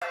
Are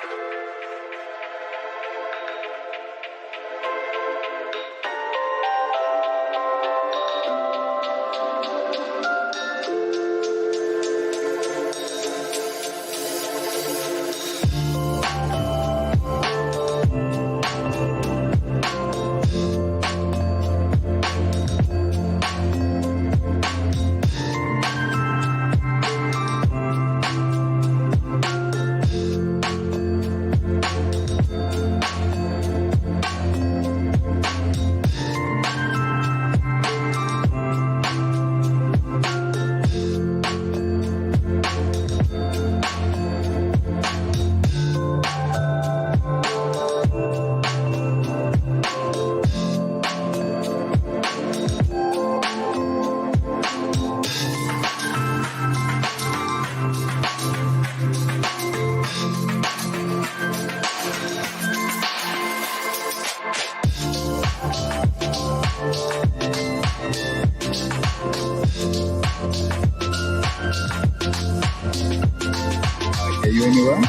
you anywhere?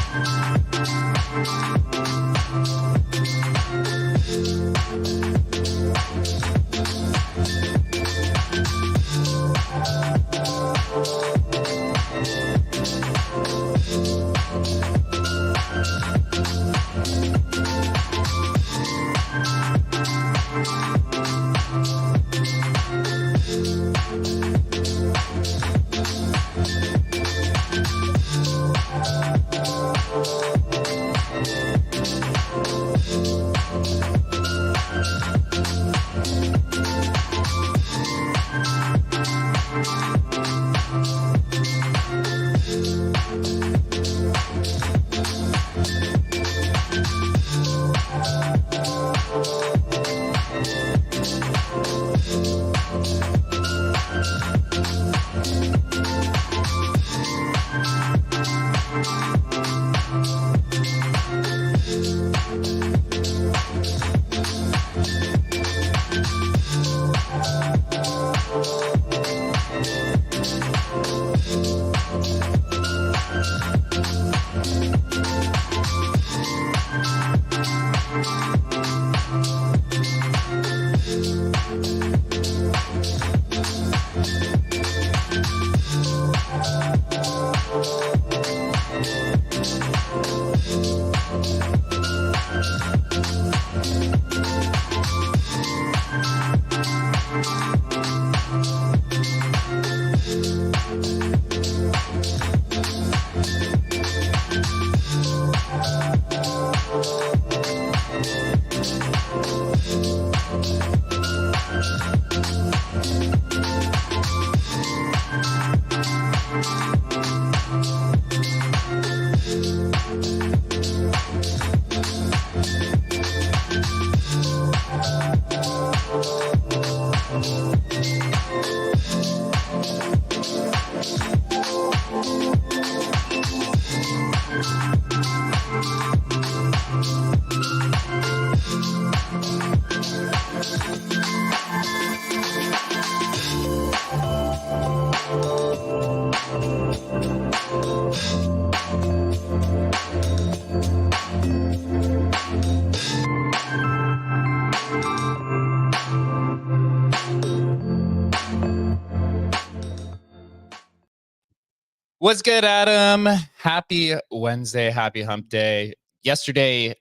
What's good, Adam? Happy Wednesday. Happy hump day. Yesterday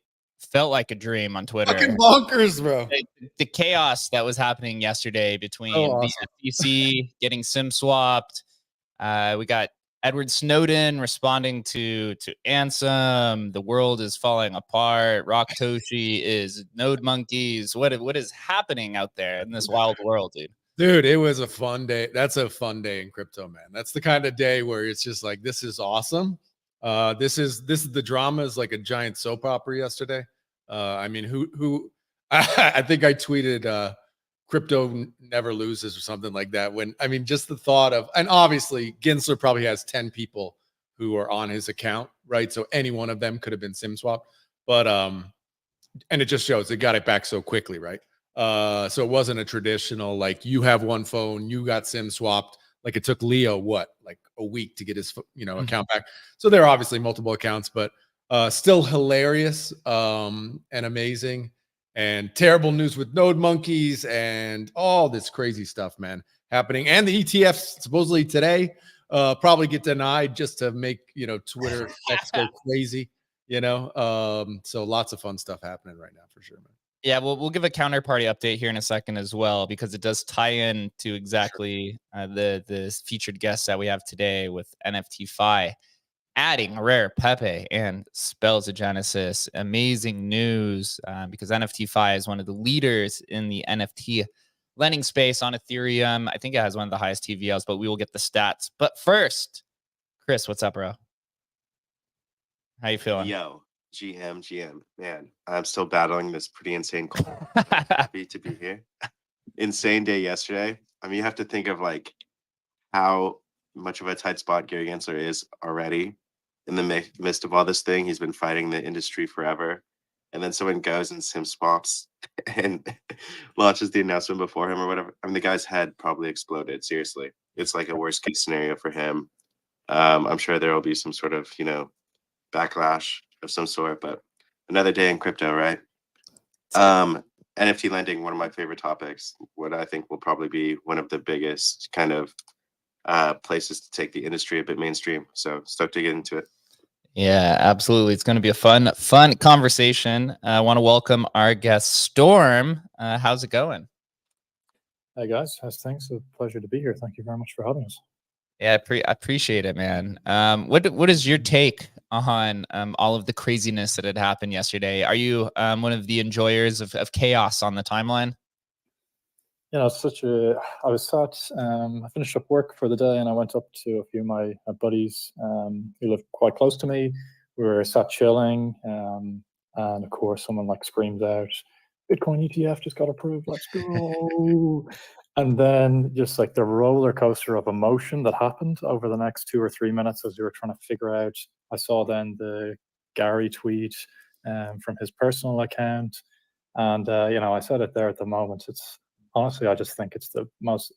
felt like a dream on Twitter. Fucking bonkers, bro. The chaos that was happening yesterday between awesome. the NFTfi getting SIM swapped. We got Edward Snowden responding to Ansem. The world is falling apart. Rock Toshi is node monkeys. What is happening out there in this wild world, dude? Dude, it was a fun day. That's a fun day in crypto, man. That's the kind of day where it's just like, this is awesome. This is the drama is like a giant soap opera yesterday. I mean, who I think I tweeted crypto never loses or something like that. When I mean, just the thought of, and obviously Gensler probably has 10 people who are on his account, right? So any one of them could have been SIM swapped, but and it just shows it got it back so quickly, right? So it wasn't a traditional, like, you have one phone, you got SIM swapped. Like, it took Leo, like a week to get his, account back. So there are obviously multiple accounts, but Still hilarious and amazing. And terrible news with node monkeys and all this crazy stuff, man, happening. And the ETFs supposedly today probably get denied just to make, Twitter X go crazy, so lots of fun stuff happening right now for sure, man. Yeah, we'll give a counterparty update here in a second as well, because it does tie in to exactly the featured guests that we have today with NFTfi. Adding rare Pepe and Spells of Genesis. Amazing news, because NFTfi is one of the leaders in the NFT lending space on Ethereum. I think it has one of the highest TVLs, but we will get the stats. But first, Chris, what's up, bro? How you feeling? Yo, GM, man, I'm still battling this pretty insane cold. Happy to be here. Insane day yesterday. I mean, you have to think of like how much of a tight spot Gary Gensler is already in the midst of all this thing. He's been fighting the industry forever. And then someone goes and sim swaps and launches the announcement before him or whatever. I mean, the guy's head probably exploded. Seriously. It's like a worst case scenario for him. I'm sure there will be some sort of, backlash of some sort, but another day in crypto, right? NFT lending, one of my favorite topics, what I think will probably be one of the biggest kind of places to take the industry a bit mainstream. So stoked to get into it. Yeah, absolutely. It's going to be a fun conversation. I want to welcome our guest, Storm. How's it going? Hey guys, how's things? It's a pleasure to be here. Thank you very much for having us. Yeah, I appreciate it, man. What is your take on all of the craziness that had happened yesterday? Are you one of the enjoyers of chaos on the timeline? I was sat, I finished up work for the day and I went up to a few of my buddies who live quite close to me. We were sat chilling, and of course someone like screamed out, "Bitcoin ETF just got approved, let's go." And then just like the roller coaster of emotion that happened over the next 2 or 3 minutes as we were trying to figure out. I saw then the Gary tweet from his personal account. And, I said it there at the moment. Honestly, I just think it's the most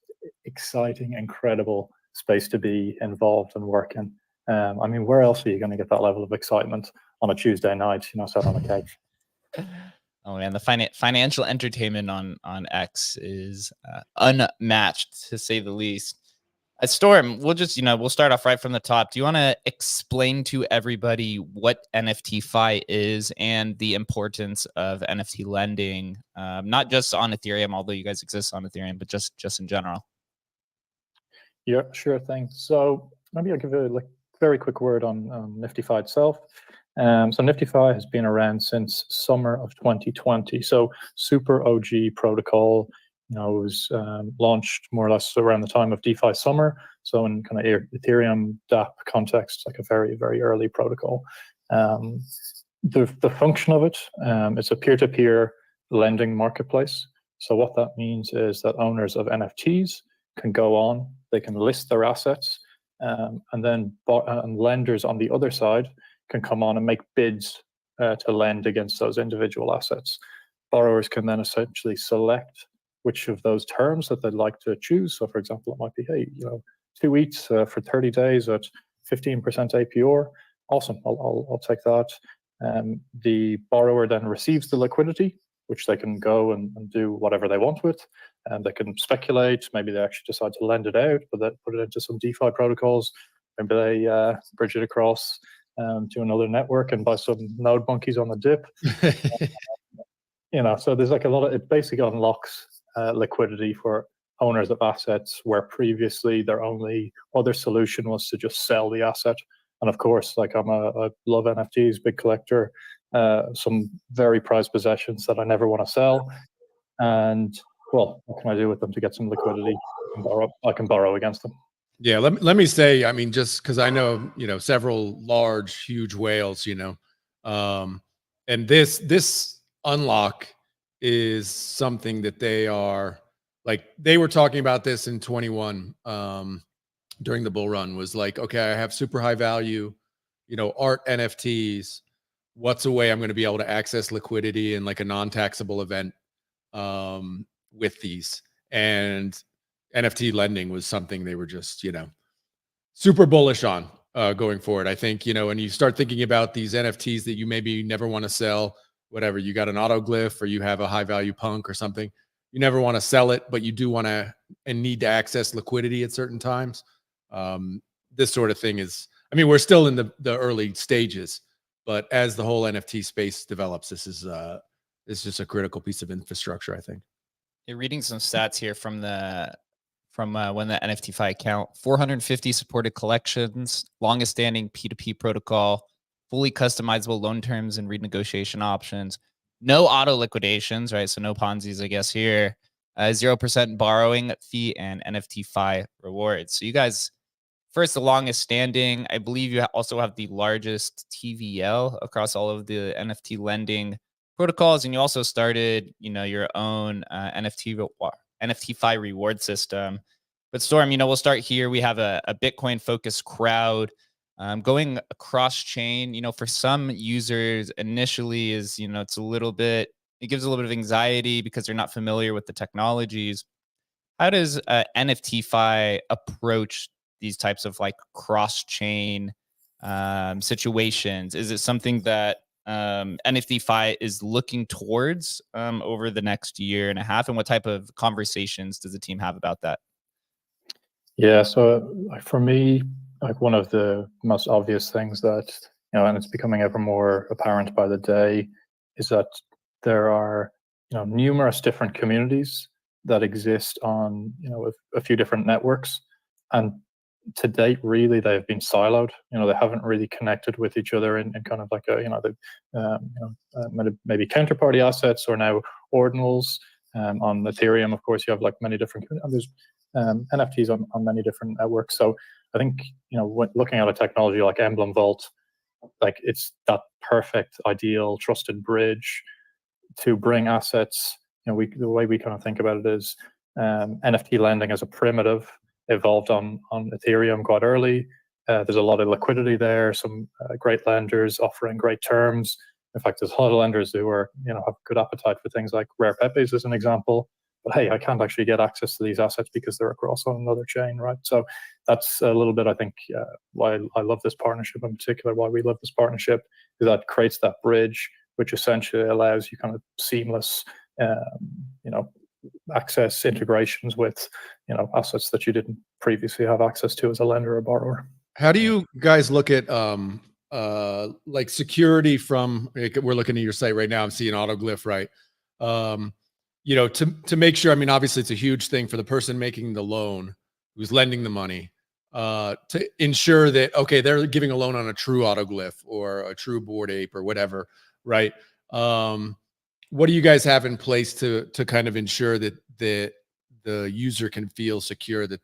exciting, incredible space to be involved and work in. I mean, where else are you going to get that level of excitement on a Tuesday night, sat on a couch? Oh man, the financial entertainment on X is unmatched, to say the least. Storm, we'll start off right from the top. Do you want to explain to everybody what NFTfi is and the importance of NFT lending, not just on Ethereum, although you guys exist on Ethereum, but just in general? Yeah, sure thing. So maybe I'll give a very quick word on NFTfi itself. So NFTfi has been around since summer of 2020. So super OG protocol. It was launched more or less around the time of DeFi summer. So in kind of Ethereum DApp context, like a very, very early protocol. The function of it, it's a peer-to-peer lending marketplace. So what that means is that owners of NFTs can go on, they can list their assets, and then lenders on the other side can come on and make bids to lend against those individual assets. Borrowers can then essentially select which of those terms that they'd like to choose. So for example, it might be, hey, 2 ETH for 30 days at 15% APR. Awesome, I'll take that. The borrower then receives the liquidity, which they can go and do whatever they want with. And they can speculate. Maybe they actually decide to lend it out, but then put it into some DeFi protocols. Maybe they bridge it across to another network and buy some node monkeys on the dip. So there's like a lot of, it basically unlocks liquidity for owners of assets where previously their only other solution was to just sell the asset. And of course, like I love NFTs, big collector, some very prized possessions that I never want to sell. And well, what can I do with them to get some liquidity? I can borrow against them. Yeah, let me say, I mean, just because I know, several large, huge whales, and this unlock is something that they are like, they were talking about this in 21 during the bull run, was like, okay, I have super high value, art NFTs. What's a way I'm going to be able to access liquidity in like a non-taxable event with these? And NFT lending was something they were just, super bullish on. going forward. I think, when you start thinking about these NFTs that you maybe never want to sell, whatever, you got an autoglyph or you have a high value punk or something, you never want to sell it, but you do want to and need to access liquidity at certain times. This sort of thing is, I mean, we're still in the early stages, but as the whole NFT space develops, this is just a critical piece of infrastructure, I think. You're reading some stats here from when the NFTfi account, 450 supported collections, longest standing P2P protocol, fully customizable loan terms and renegotiation options, no auto liquidations, right? So no Ponzi's, I guess, here, 0% borrowing fee and NFTfi rewards. So you guys, first, the longest standing, I believe you also have the largest TVL across all of the NFT lending protocols. And you also started, your own NFTfi reward system. But Storm, we'll start here. We have a Bitcoin focused crowd going across chain. For some users initially is, it's it gives a little bit of anxiety because they're not familiar with the technologies. How does NFTfi approach these types of like cross chain situations? Is it something that NFTfi is looking towards over the next year and a half? And what type of conversations does the team have about that? Yeah, so for me, like one of the most obvious things that, and it's becoming ever more apparent by the day, is that there are, numerous different communities that exist on, a few different networks. And to date, really, they've been siloed. They haven't really connected with each other in kind of like maybe counterparty assets or now ordinals. On Ethereum, of course, you have like many different, there's NFTs on many different networks. So I think, when looking at a technology like Emblem Vault, like it's that perfect, ideal, trusted bridge to bring assets. The way we kind of think about it is NFT lending as a primitive evolved on Ethereum quite early. There's a lot of liquidity there, some great lenders offering great terms. In fact, there's a lot of lenders who are, have good appetite for things like rare Pepes as an example. But hey, I can't actually get access to these assets because they're across on another chain, right? So that's a little bit, I think, why I love this partnership in particular, why we love this partnership, is that creates that bridge, which essentially allows you kind of seamless, access integrations with, assets that you didn't previously have access to as a lender or borrower. How do you guys look at like security from, we're looking at your site right now, I'm seeing autoglyph, right? To make sure, I mean, obviously it's a huge thing for the person making the loan, who's lending the money, to ensure that, okay, they're giving a loan on a true autoglyph or a true Bored Ape or whatever, right? What do you guys have in place to kind of ensure that the user can feel secure that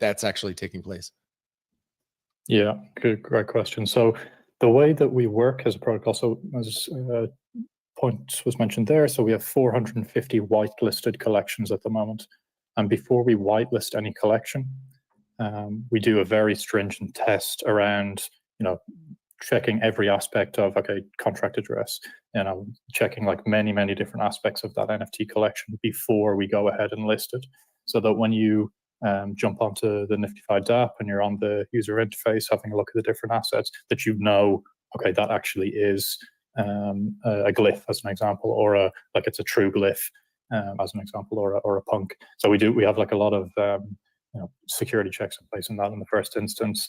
that's actually taking place? Yeah, great question. So the way that we work as a protocol, so as point was mentioned there, so we have 450 whitelisted collections at the moment. And before we whitelist any collection, we do a very stringent test around, checking every aspect of, okay, contract address, checking like many different aspects of that NFT collection before we go ahead and list it. So that when you jump onto the NFTfi DApp and you're on the user interface having a look at the different assets, that okay, that actually is a glyph as an example, or it's a true glyph as an example, or a punk. So we have like a lot of security checks in place in that in the first instance.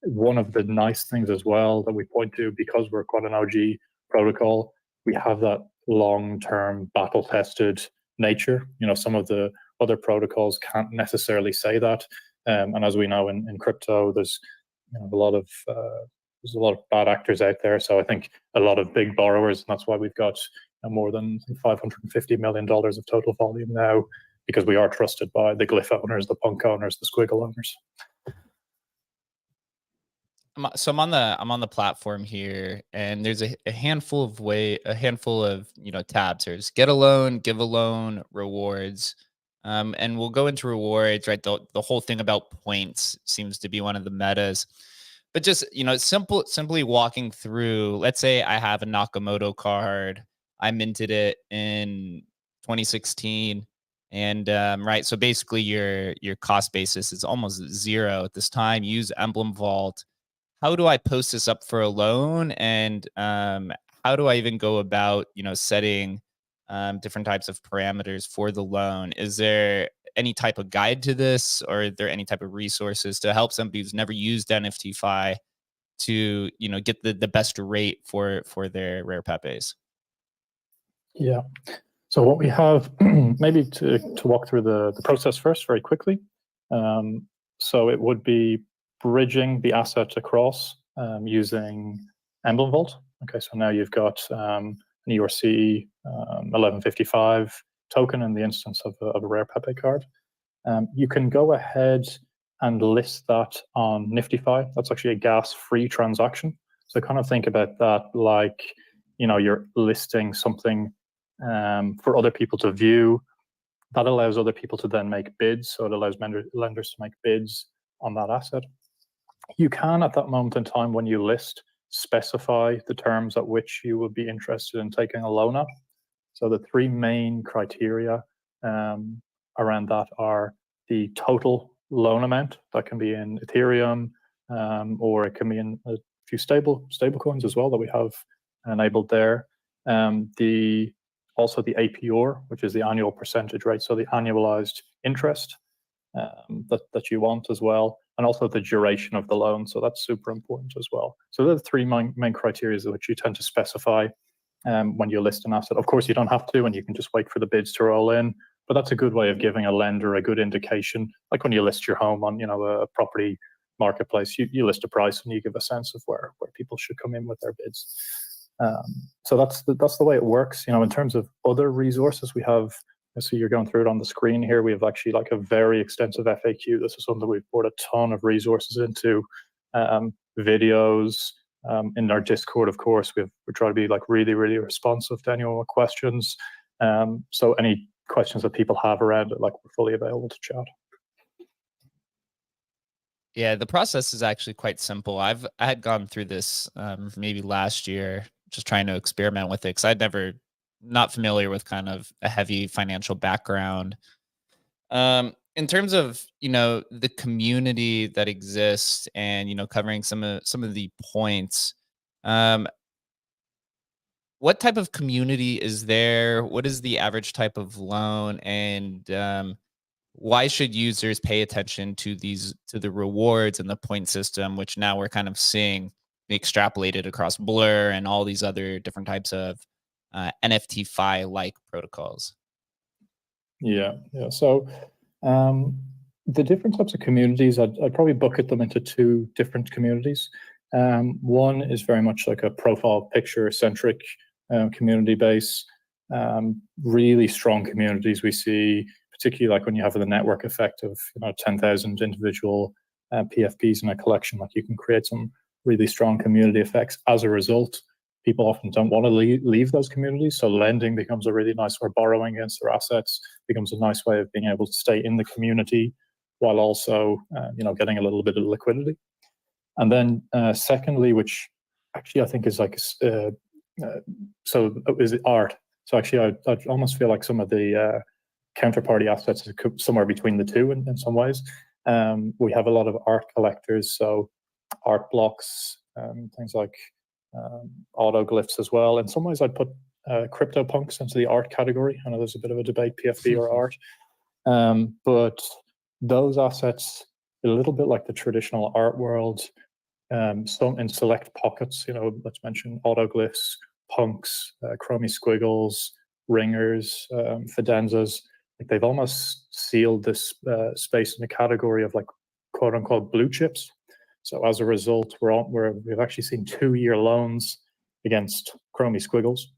One of the nice things as well that we point to, because we're quite an OG protocol, we have that long-term battle-tested nature. Some of the other protocols can't necessarily say that, and as we know in crypto, there's a lot of bad actors out there. So I think a lot of big borrowers, and that's why we've got more than $550 million of total volume now, because we are trusted by the glyph owners, the punk owners, the squiggle owners. So I'm on the platform here, and there's a handful of tabs. There's get a loan, give a loan, rewards, and we'll go into rewards. Right, the whole thing about points seems to be one of the metas. But just simply walking through. Let's say I have a Nakamoto card. I minted it in 2016, and right. So basically, your cost basis is almost zero at this time. Use Emblem Vault. how do I post this up for a loan, and how do I even go about, setting different types of parameters for the loan? Is there any type of guide to this, or are there any type of resources to help somebody who's never used NFTfi to, get the best rate for their rare Pepes? Yeah. So what we have, maybe to walk through the process first very quickly. So it would be bridging the assets across using Emblem Vault. Okay, so now you've got an ERC 1155 token in the instance of a rare Pepe card. You can go ahead and list that on NFTfi. That's actually a gas-free transaction. So kind of think about that like, you're listing something for other people to view. That allows other people to then make bids. So it allows lenders to make bids on that asset. You can, at that moment in time when you list, specify the terms at which you would be interested in taking a loan at. So the three main criteria around that are the total loan amount. That can be in Ethereum, or it can be in a few stable coins as well that we have enabled there. Also the APR, which is the annual percentage rate, so the annualized interest that you want as well, and also the duration of the loan. So that's super important as well. So they're the three main criteria which you tend to specify when you list an asset. Of course, you don't have to, and you can just wait for the bids to roll in. But that's a good way of giving a lender a good indication, like when you list your home on, a property marketplace. You list a price and you give a sense of where people should come in with their bids. So that's the way it works. In terms of other resources, we have. So you're going through it on the screen here. We have actually like a very extensive FAQ. This is something we've poured a ton of resources into, videos. In our Discord, of course, we try to be like really, really responsive to any questions. So any questions that people have around it, like, we're fully available to chat. Yeah, the process is actually quite simple. I had gone through this maybe last year, just trying to experiment with it, because I'd not familiar with kind of a heavy financial background. In terms of the community that exists, and covering some of the points, what type of community is there? What is the average type of loan, and why should users pay attention to the rewards and the point system, which now we're kind of seeing extrapolated across Blur and all these other different types of NFTfi-like protocols? Yeah. So the different types of communities, I'd probably bucket them into two different communities. One is very much like a profile picture centric community base. Really strong communities we see, particularly like when you have the network effect of 10,000 individual PFPs in a collection. Like, you can create some really strong community effects. As a result, people often don't want to leave those communities. So lending becomes a really nice, or borrowing against their assets becomes a nice way of being able to stay in the community while also, getting a little bit of liquidity. And then secondly, which actually I think is like, so is it art? So actually I almost feel like some of the counterparty assets are somewhere between the two in some ways. We have a lot of art collectors, so art blocks, things like autoglyphs as well. In some ways, I'd put CryptoPunks into the art category. I know there's a bit of a debate, PFP or art, but those assets, a little bit like the traditional art world, some in select pockets. Let's mention autoglyphs, punks, chromie squiggles, ringers, fidenzas. Like, they've almost sealed this space in the category of like quote unquote blue chips. So as a result, we've actually seen 2-year loans against chromie squiggles.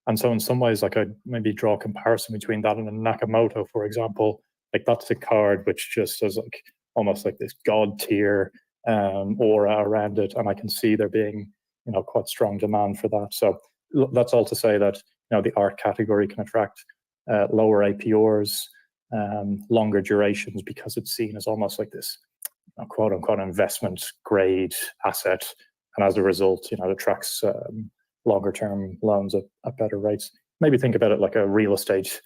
And so in some ways, like, I'd maybe draw a comparison between that and a Nakamoto, for example. Like, that's a card which just has like almost like this god tier aura around it. And I can see there being, quite strong demand for that. So that's all to say that, the art category can attract lower APRs, longer durations, because it's seen as almost like this quote unquote investment grade asset, and as a result, it attracts longer term loans at better rates. Maybe think about it like a real estate,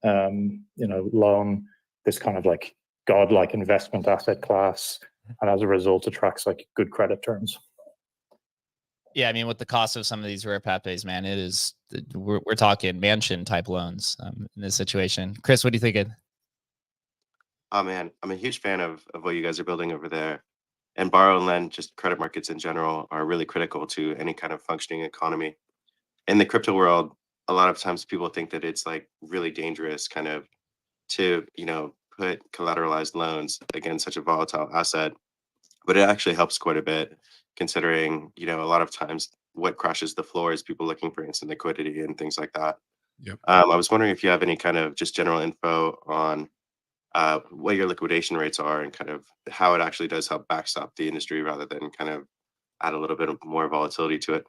loan. This kind of like godlike investment asset class, and as a result, attracts like good credit terms. Yeah, I mean, with the cost of some of these rare Pepes, man, it is we're talking mansion type loans in this situation. Chris, what do you think? Oh man, I'm a huge fan of what you guys are building over there. And borrow and lend, just credit markets in general, are really critical to any kind of functioning economy. In the crypto world, a lot of times people think that it's like really dangerous kind of to, put collateralized loans against such a volatile asset, but it actually helps quite a bit considering, a lot of times what crashes the floor is people looking for instant liquidity and things like that. Yep. I was wondering if you have any kind of just general info on what your liquidation rates are and kind of how it actually does help backstop the industry rather than kind of add a little bit of more volatility to it.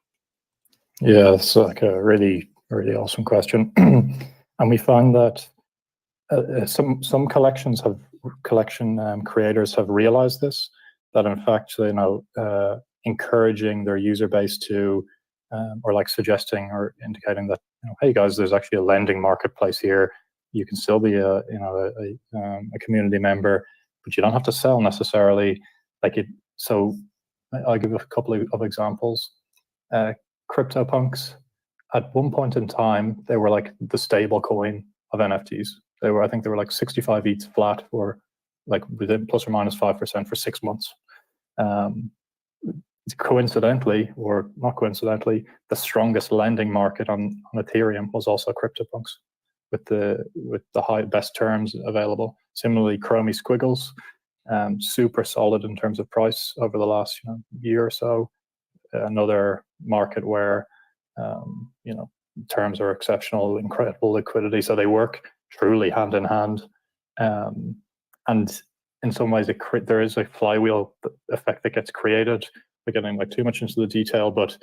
Yeah, it's like a really, really awesome question. And we find that some collection creators have realized this, that in fact, encouraging their user base to, or like suggesting or indicating that, hey guys, there's actually a lending marketplace here. You can still be a community member, but you don't have to sell necessarily. So I'll give a couple of examples. CryptoPunks, at one point in time, they were like the stable coin of NFTs. I think they were like 65 ETH flat, or like within plus or minus 5% for 6 months. Coincidentally, or not coincidentally, the strongest lending market on Ethereum was also CryptoPunks, with the best terms available. Similarly, Chromie Squiggles, super solid in terms of price over the last year or so. Another market where terms are exceptional, incredible liquidity, so they work truly hand in hand. And in some ways, there is a flywheel effect that gets created. We're getting like too much into the detail, but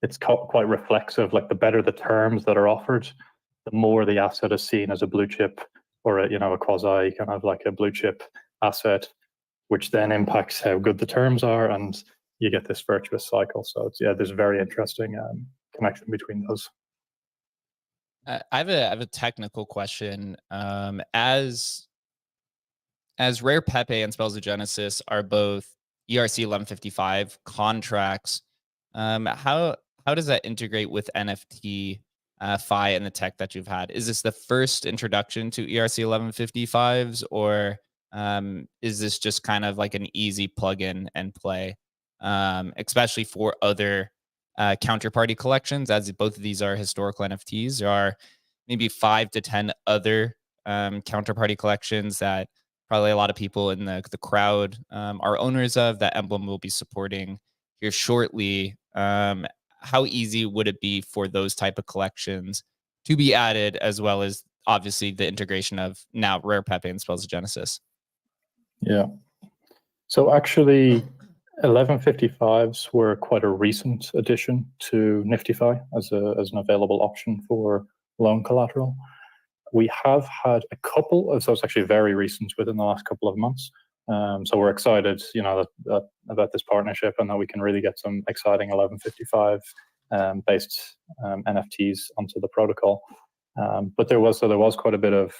it's quite reflexive. Like the better the terms that are offered, the more the asset is seen as a blue chip, or a quasi kind of like a blue chip asset, which then impacts how good the terms are, and you get this virtuous cycle. So there's a very interesting connection between those. I have a technical question. As Rare Pepe and Spells of Genesis are both ERC 1155 contracts, how does that integrate with NFT fi and the tech that you've had? Is this the first introduction to ERC 1155s, or is this just kind of like an easy plug-in and play, especially for other counterparty collections, as both of these are historical NFTs? There are maybe 5 to 10 other counterparty collections that probably a lot of people in the crowd are owners of, that Emblem will be supporting here shortly. How easy would it be for those type of collections to be added, as well as obviously the integration of now Rare Pepe and Spells of Genesis? Yeah. So actually, 1155s were quite a recent addition to NFTfi as an available option for loan collateral. We have had a couple of, so it's actually very recent, within the last couple of months. So we're excited, about this partnership, and that we can really get some exciting 1155 based NFTs onto the protocol. But there was quite a bit of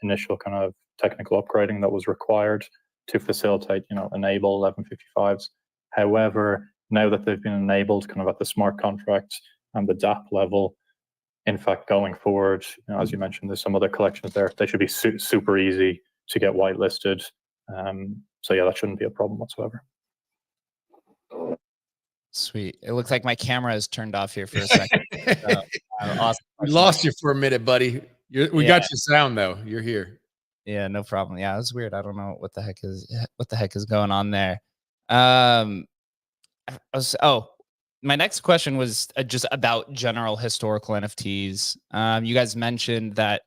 initial kind of technical upgrading that was required to facilitate, enable 1155s. However, now that they've been enabled kind of at the smart contract and the DApp level, in fact, going forward, as you mentioned, there's some other collections there. They should be super easy to get whitelisted. So yeah, that shouldn't be a problem whatsoever. Sweet. It looks like my camera is turned off here for a second. Awesome. We lost you for a minute, buddy. We got your sound though. You're here. Yeah, no problem. Yeah, it was weird. I don't know what the heck is going on there. My next question was just about general historical NFTs. You guys mentioned that,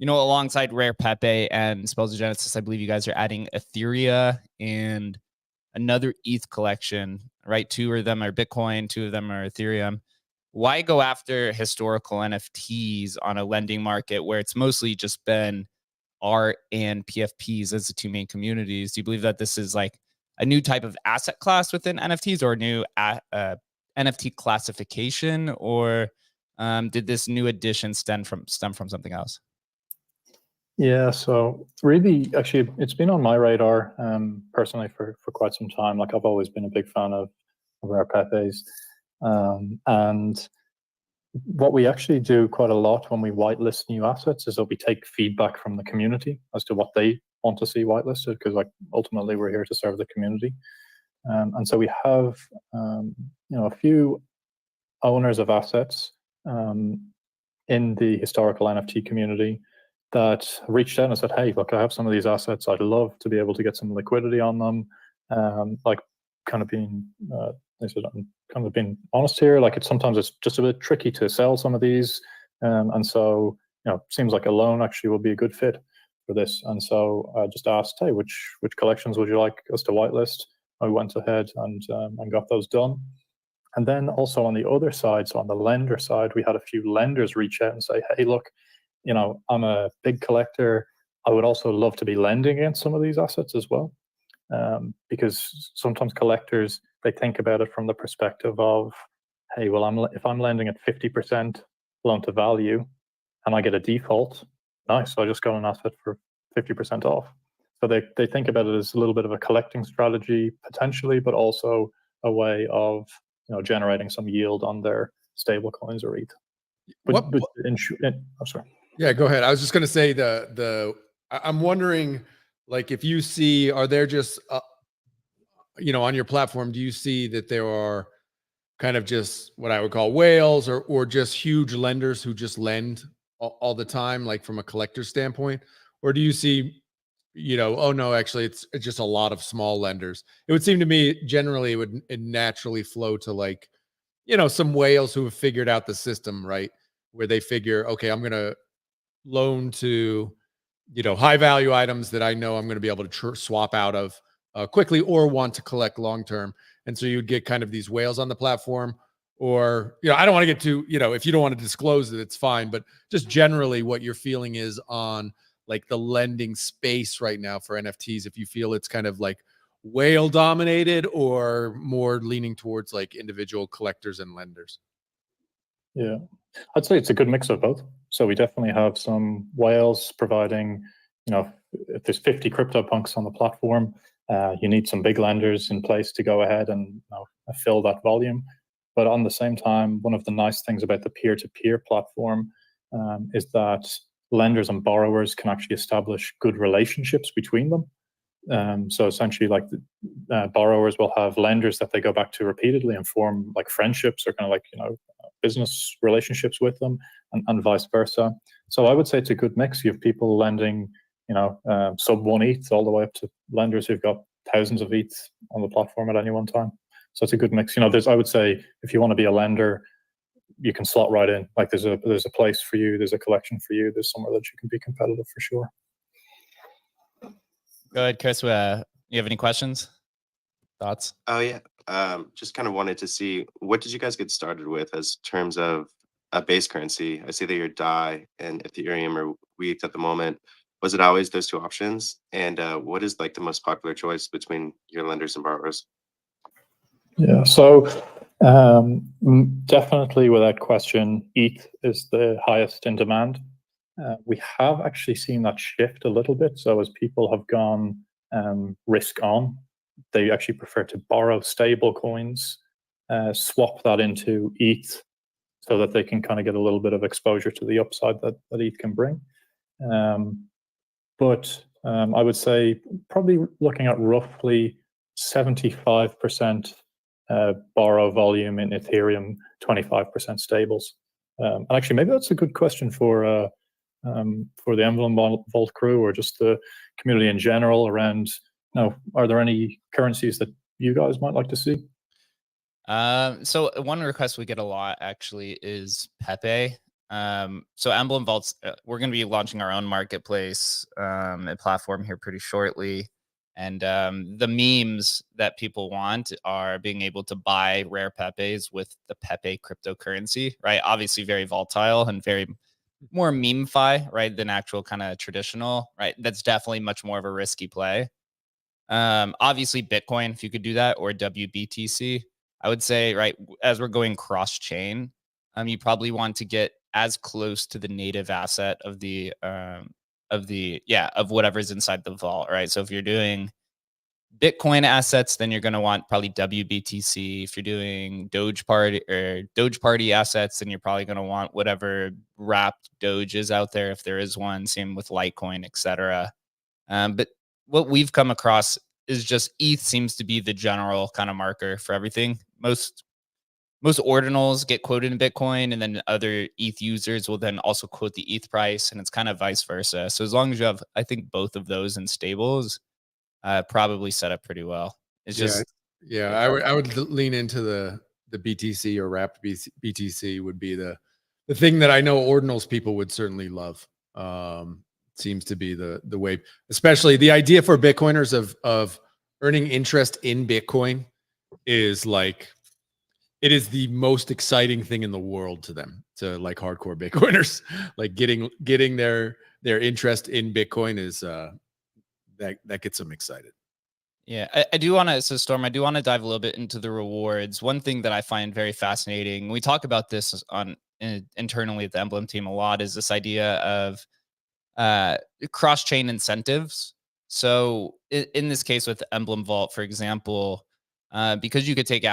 alongside Rare Pepe and Spells of Genesis, I believe you guys are adding Etheria and another ETH collection, right? 2 of them are Bitcoin, 2 of them are Ethereum. Why go after historical NFTs on a lending market where it's mostly just been art and PFPs as the 2 main communities? Do you believe that this is like a new type of asset class within NFTs, or a new NFT classification, or did this new addition stem from something else? Yeah, so really, actually, it's been on my radar personally for quite some time. Like, I've always been a big fan of rare Pepes. And what we actually do quite a lot when we whitelist new assets is that we take feedback from the community as to what they want to see whitelisted, because like ultimately we're here to serve the community. And so we have a few owners of assets in the historical NFT community that reached out and said, hey, look, I have some of these assets. I'd love to be able to get some liquidity on them. Like kind of being, they said, I'm kind of being honest here. Like sometimes it's just a bit tricky to sell some of these. And so, seems like a loan actually will be a good fit for this. And so I just asked, hey, which collections would you like us to whitelist? I went ahead and got those done. And then also on the other side, so on the lender side, we had a few lenders reach out and say, hey, look, I'm a big collector. I would also love to be lending against some of these assets as well. Because sometimes collectors, they think about it from the perspective of, hey, well, if I'm lending at 50% loan to value and I get a default, nice, so I just got an asset for 50% off. So they think about it as a little bit of a collecting strategy potentially, but also a way of generating some yield on their stable coins or ETH. Sorry. Yeah, go ahead. I was just going to say I'm wondering, like, if you see, are there just, on your platform, do you see that there are kind of just what I would call whales or just huge lenders who just lend all the time, like from a collector standpoint? Or do you see, oh no, actually it's just a lot of small lenders? It would seem to me generally it naturally flow to like, some whales who have figured out the system, right? Where they figure, okay, I'm going to loan to, high value items that I know I'm going to be able to swap out of quickly or want to collect long term. And so you'd get kind of these whales on the platform. Or, I don't want to get too, if you don't want to disclose it, it's fine. But just generally what your feeling is on like the lending space right now for NFTs, if you feel it's kind of like whale dominated or more leaning towards like individual collectors and lenders. Yeah, I'd say it's a good mix of both. So we definitely have some whales providing, if there's 50 CryptoPunks on the platform, you need some big lenders in place to go ahead and fill that volume. But on the same time, one of the nice things about the peer-to-peer platform is that lenders and borrowers can actually establish good relationships between them. So essentially, like borrowers will have lenders that they go back to repeatedly and form like friendships or kind of like business relationships with them, and vice versa. So I would say it's a good mix. You have people lending, sub 1 ETH all the way up to lenders who've got thousands of ETH on the platform at any one time. So it's a good mix. I would say if you want to be a lender, you can slot right in. Like there's a place for you, there's a collection for you, there's somewhere that you can be competitive for sure. Go ahead, Chris. You have any questions? Thoughts? Oh yeah. Just kind of wanted to see, what did you guys get started with as terms of a base currency? I see that your DAI and Ethereum are weak at the moment. Was it always those two options? And what is like the most popular choice between your lenders and borrowers? Yeah, so definitely without question, ETH is the highest in demand. We have actually seen that shift a little bit. So as people have gone risk on, they actually prefer to borrow stable coins, swap that into ETH so that they can kind of get a little bit of exposure to the upside that ETH can bring. But I would say probably looking at roughly 75% borrow volume in Ethereum, 25% stables. And actually, maybe that's a good question for the Emblem Vault crew or just the community in general around, are there any currencies that you guys might like to see? So one request we get a lot actually is Pepe. So Emblem Vaults, we're going to be launching our own marketplace and platform here pretty shortly. And the memes that people want are being able to buy rare Pepes with the Pepe cryptocurrency, right? Obviously very volatile and very more meme-fi, right, than actual kind of traditional, right? That's definitely much more of a risky play. Obviously Bitcoin, if you could do that, or WBTC. I would say, right, as we're going cross-chain, you probably want to get as close to the native asset of whatever's inside the vault, right? So if you're doing Bitcoin assets, then you're going to want probably WBTC. If you're doing Doge Party assets, then you're probably going to want whatever wrapped Doge is out there, if there is one. Same with Litecoin, etc. But what we've come across is just ETH seems to be the general kind of marker for everything. Most ordinals get quoted in Bitcoin, and then other ETH users will then also quote the ETH price, and it's kind of vice versa. So as long as you have, I think, both of those in stables, probably set up pretty well. It's just I would lean into the BTC or wrapped BTC would be the thing that I know ordinals people would certainly love. Seems to be the way, especially the idea for Bitcoiners of earning interest in Bitcoin is like, it is the most exciting thing in the world to them, to like hardcore Bitcoiners. Like getting their interest in Bitcoin is that gets them excited. Yeah, I do want to, so Storm, I do want to dive a little bit into the rewards. One thing that I find very fascinating, we talk about this internally at the Emblem team a lot, is this idea of cross-chain incentives. So in this case with the Emblem Vault, for example, because you could take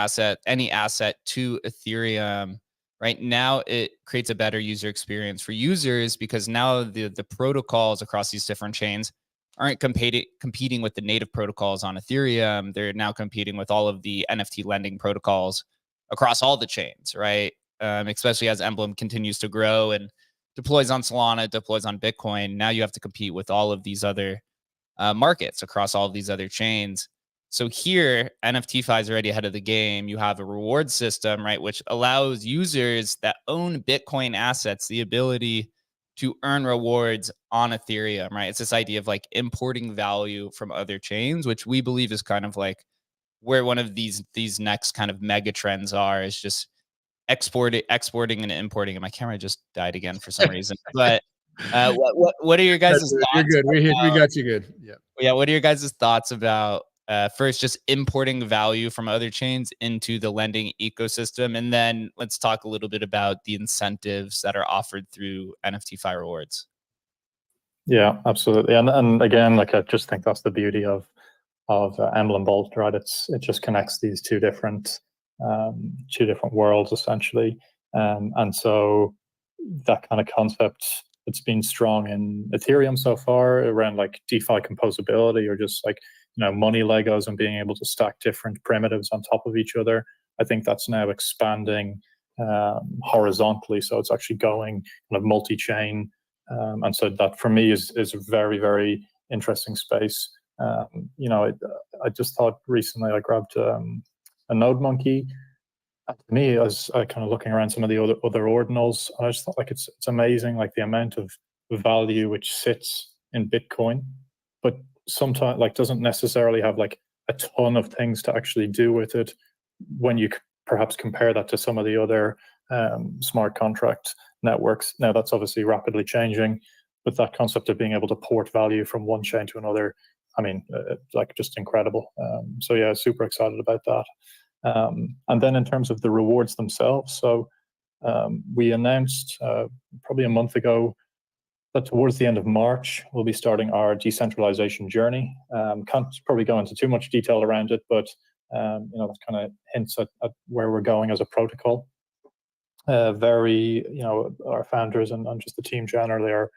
any asset to Ethereum, right now it creates a better user experience for users, because now the protocols across these different chains aren't competing with the native protocols on Ethereum. They're now competing with all of the NFT lending protocols across all the chains, right? Especially as Emblem continues to grow and deploys on Solana, deploys on Bitcoin. Now you have to compete with all of these other markets across all of these other chains. So here, NFTfi is already ahead of the game. You have a reward system, right, which allows users that own Bitcoin assets the ability to earn rewards on Ethereum, right? It's this idea of like importing value from other chains, which we believe is kind of like where one of these next kind of mega trends are, is just exporting and importing. And my camera just died again for some reason. But what are your guys' thoughts? You're good. We got you good. Yeah. What are your guys' thoughts about first just importing value from other chains into the lending ecosystem, and then let's talk a little bit about the incentives that are offered through NFTfi rewards? Yeah, absolutely. And again, like, I just think that's the beauty of Emblem Vault, right? It just connects these two different worlds essentially, and so that kind of concept, it's been strong in Ethereum so far around like DeFi composability, or just like, money Legos and being able to stack different primitives on top of each other. I think that's now expanding horizontally, so it's actually going kind of multi-chain, and so that for me is a very, very interesting space. I just thought recently I grabbed a Node Monkey. To me, as I kind of looking around some of the other ordinals, I just thought like it's amazing, like the amount of value which sits in Bitcoin, but sometimes like doesn't necessarily have like a ton of things to actually do with it when you perhaps compare that to some of the other smart contract networks. Now that's obviously rapidly changing, but that concept of being able to port value from one chain to another, I mean, like just incredible. So yeah, super excited about that. And then in terms of the rewards themselves, so we announced probably a month ago that towards the end of March, we'll be starting our decentralization journey. Can't probably go into too much detail around it, but that kind of hints at where we're going as a protocol. Our founders and just the team generally are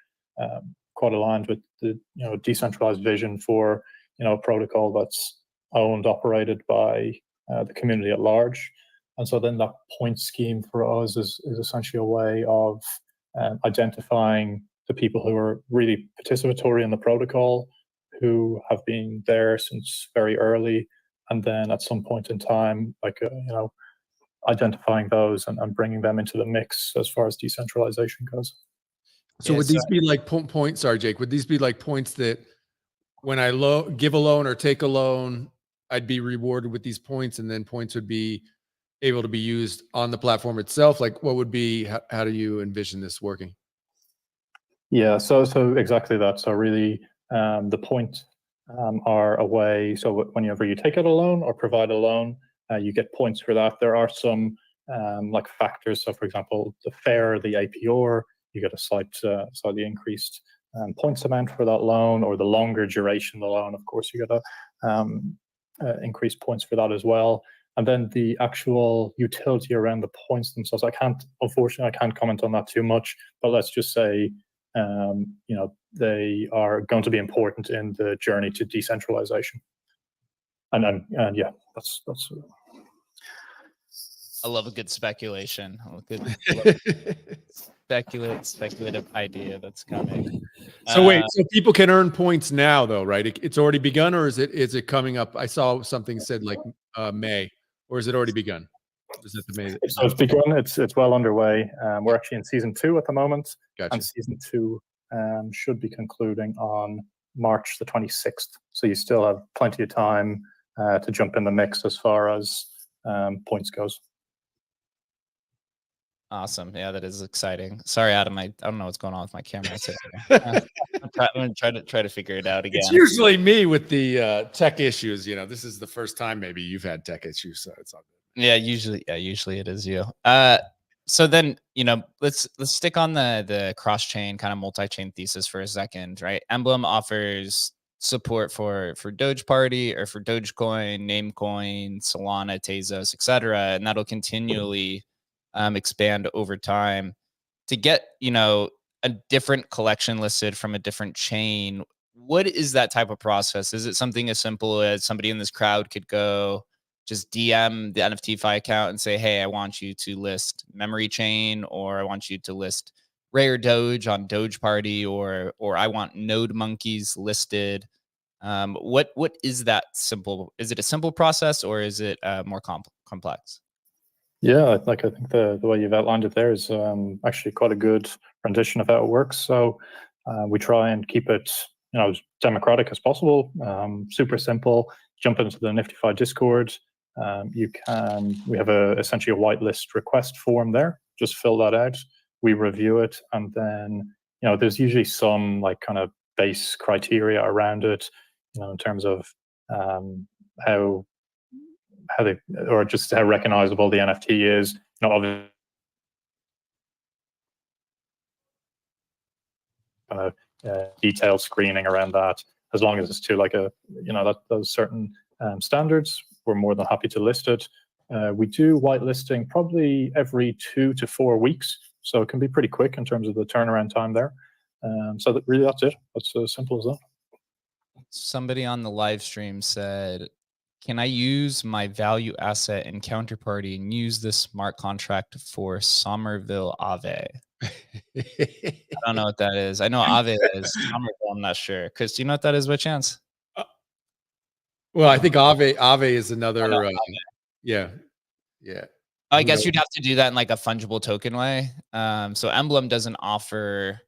quite aligned with the decentralized vision for a protocol that's owned, operated by the community at large. And so then that point scheme for us is essentially a way of identifying the people who are really participatory in the protocol, who have been there since very early, and then at some point in time, like identifying those and bringing them into the mix as far as decentralization goes. So would these be like points, sorry, Jake, would these be like points that when I give a loan or take a loan, I'd be rewarded with these points, and then points would be able to be used on the platform itself? Like what would be, how do you envision this working? Yeah, so exactly that. So really, the points are a way. So whenever you take out a loan or provide a loan, you get points for that. There are some like factors. So for example, the fairer the APR, you get a slightly increased points amount for that loan, or the longer duration of the loan, of course, you get increase points for that as well. And then the actual utility around the points themselves, unfortunately, I can't comment on that too much, but let's just say, they are going to be important in the journey to decentralization. And yeah, that's. I love a good speculation. Speculative idea that's coming. So wait, so people can earn points now, though, right? It's already begun, or is it coming up? I saw something said like May, or is it already begun? Is it the May? So it's begun. It's well underway. We're actually in season 2 at the moment, Gotcha. and season 2 should be concluding on March the 26th. So you still have plenty of time to jump in the mix as far as points goes. Awesome. Yeah, that is exciting. Sorry, Adam. I don't know what's going on with my camera. I'm going to try to figure it out again. It's usually me with the tech issues. This is the first time maybe you've had tech issues, so it's all good. Yeah, usually it is you. So then, let's stick on the cross-chain kind of multi-chain thesis for a second, right? Emblem offers support for Doge Party or for Dogecoin, Namecoin, Solana, Tezos, etc., and that'll continually expand over time. To get a different collection listed from a different chain, what is that type of process? Is it something as simple as somebody in this crowd could go just DM the NFTfi account and say, hey, I want you to list Memory Chain, or I want you to list Rare Doge on Doge Party, or I want Node Monkeys listed? What is that simple? Is it a simple process, or is it more complex? Yeah, I think the way you've outlined it there is actually quite a good rendition of how it works. So we try and keep it as democratic as possible, super simple. Jump into the NFTfi Discord. We have essentially a whitelist request form there. Just fill that out. We review it, and then there's usually some like kind of base criteria around it, in terms of how they, or just how recognizable the NFT is. Obviously, detailed screening around that. As long as it's to like those certain standards, we're more than happy to list it. We do whitelisting probably every 2 to 4 weeks, so it can be pretty quick in terms of the turnaround time there. So that's it. That's as simple as that. Somebody on the live stream said, can I use my value asset in Counterparty and use this smart contract for Somerville Ave? I don't know what that is. I know Ave is. Somerville, I'm not sure. Chris, do you know what that is by chance? Well, I think Ave is another. Yeah. I guess you'd have to do that in like a fungible token way. So Emblem doesn't offer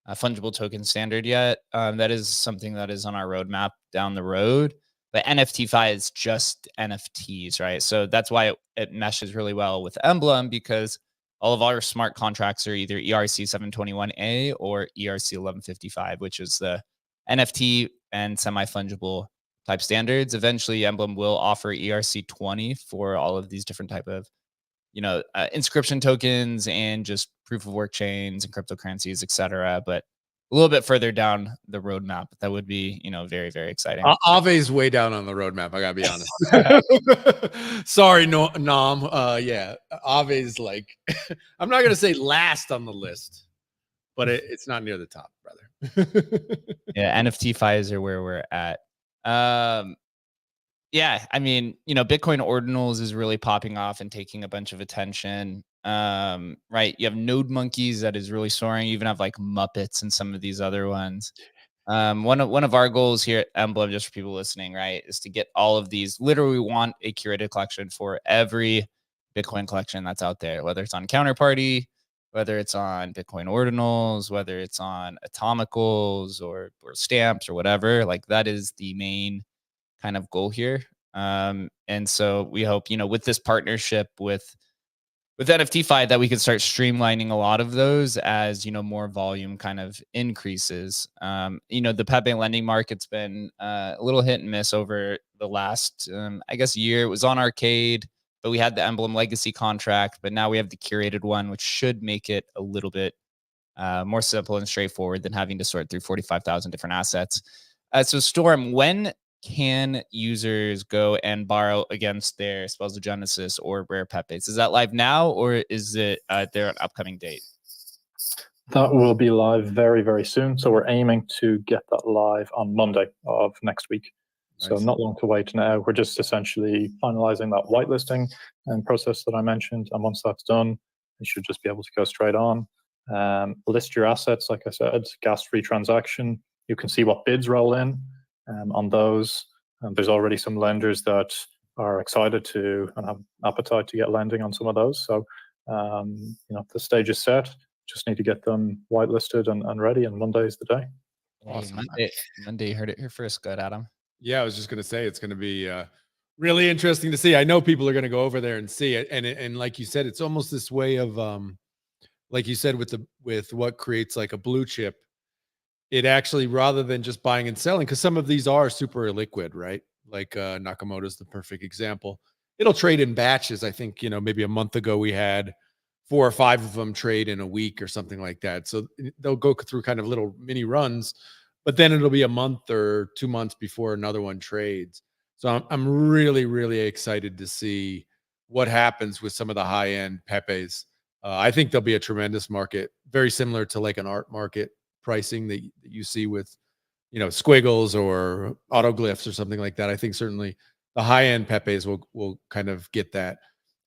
a fungible token standard yet. That is something that is on our roadmap down the road. But NFTfi is just NFTs, right? So that's why it meshes really well with Emblem, because all of our smart contracts are either ERC 721A or ERC 1155, which is the NFT and semi-fungible type standards. Eventually, Emblem will offer ERC 20 for all of these different type of, inscription tokens and just proof of work chains and cryptocurrencies, etc. But a little bit further down the roadmap, that would be, very, very exciting. Ave's way down on the roadmap. I gotta be honest. Sorry, Nom. Yeah, Ave's like, I'm not gonna say last on the list, but it's not near the top, brother. Yeah, NFTfis are where we're at. Yeah, I mean, Bitcoin ordinals is really popping off and taking a bunch of attention. Right, you have Node Monkeys that is really soaring. You even have like Muppets and some of these other ones. One of our goals here at Emblem, just for people listening, right, is to get all of these. Literally, we want a curated collection for every Bitcoin collection that's out there, whether it's on Counterparty, whether it's on Bitcoin ordinals, whether it's on atomicals or stamps or whatever. Like, that is the main kind of goal here. And so we hope, with this partnership with NFTfi, that we can start streamlining a lot of those as, more volume kind of increases. The Pepe lending market's been a little hit and miss over the last, year. It was on Arcade, but we had the Emblem legacy contract, but now we have the curated one, which should make it a little bit more simple and straightforward than having to sort through 45,000 different assets. So Storm, when can users go and borrow against their Spells of Genesis or rare Pepes? Is that live now, or is it there an upcoming date? That will be live very, very soon. So we're aiming to get that live on Monday of next week. So Nice. not long to wait now. We're just essentially finalizing that whitelisting and process that I mentioned. And once that's done, you should just be able to go straight on. List your assets, like I said, gas-free transaction. You can see what bids roll in on those. There's already some lenders that are excited to and have appetite to get lending on some of those. So the stage is set. Just need to get them whitelisted and ready, and Monday is the day. Awesome. Monday, you heard it here first. Good, Adam. Yeah, I was just going to say it's going to be really interesting to see. I know people are going to go over there and see it, and like you said, it's almost this way of like you said with what creates like a blue chip. It actually, rather than just buying and selling, because some of these are super illiquid, right? Like Nakamoto's the perfect example. It'll trade in batches. I think maybe a month ago we had 4 or 5 of them trade in a week or something like that. So they'll go through kind of little mini runs, but then it'll be a month or 2 months before another one trades. So I'm really, really excited to see what happens with some of the high end Pepes. I think there'll be a tremendous market, very similar to like an art market pricing that you see with, squiggles or autoglyphs or something like that. I think certainly the high end Pepes will kind of get that.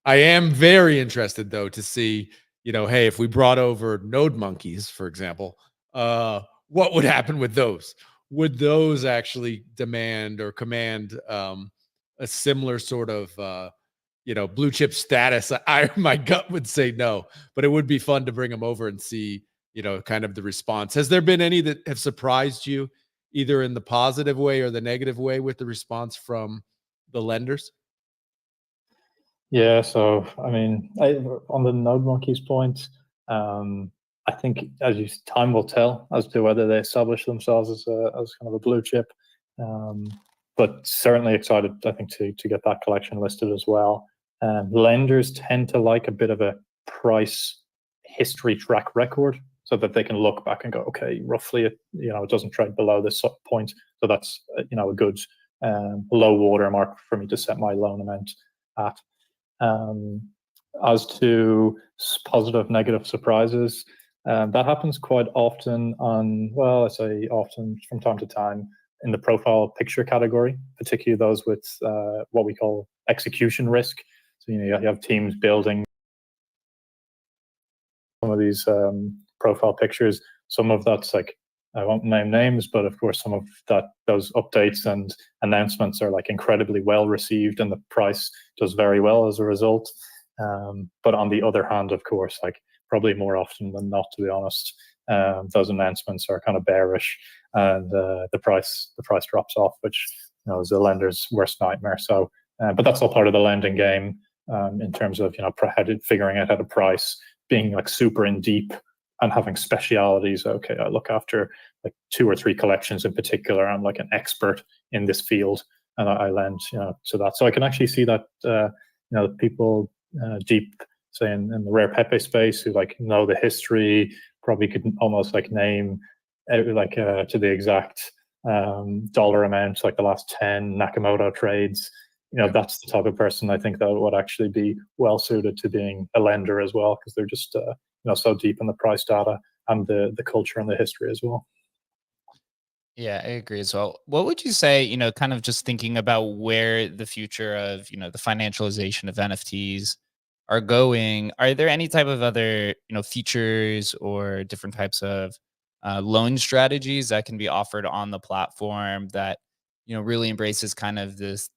I am very interested though to see, hey, if we brought over node monkeys, for example, what would happen with those? Would those actually demand or command a similar sort of blue chip status? My gut would say no, but it would be fun to bring them over and see, kind of the response. Has there been any that have surprised you either in the positive way or the negative way with the response from the lenders? Yeah, so I mean, on the node monkeys point, I think time will tell as to whether they establish themselves as kind of a blue chip. But certainly excited, I think, to get that collection listed as well. Lenders tend to like a bit of a price history track record, so that they can look back and go, okay, roughly, it doesn't trade below this point, so that's a good low water mark for me to set my loan amount at. As to positive, negative surprises, that happens quite often I say often from time to time in the profile picture category, particularly those with what we call execution risk. So, you have teams building some of these profile pictures. Some of that's like, I won't name names, but of course some of those updates and announcements are like incredibly well received, and the price does very well as a result. But on the other hand, of course, like probably more often than not, to be honest, those announcements are kind of bearish, and the price drops off, which is the lender's worst nightmare. So, but that's all part of the lending game, in terms of figuring out how to price, being like super in deep and having specialities. Okay, I look after like 2 or 3 collections in particular. I'm like an expert in this field, and I lend to that. So I can actually see that people deep, say in the rare Pepe space, who like know the history, probably could almost like name to the exact dollar amount, like the last 10 Nakamoto trades. That's the type of person I think that would actually be well suited to being a lender as well, because they're just so deep in the price data and the culture and the history as well. Yeah, I agree as well. What would you say, kind of just thinking about where the future of, the financialization of NFTs are going? Are there any type of other, features or different types of loan strategies that can be offered on the platform that, really embraces kind of this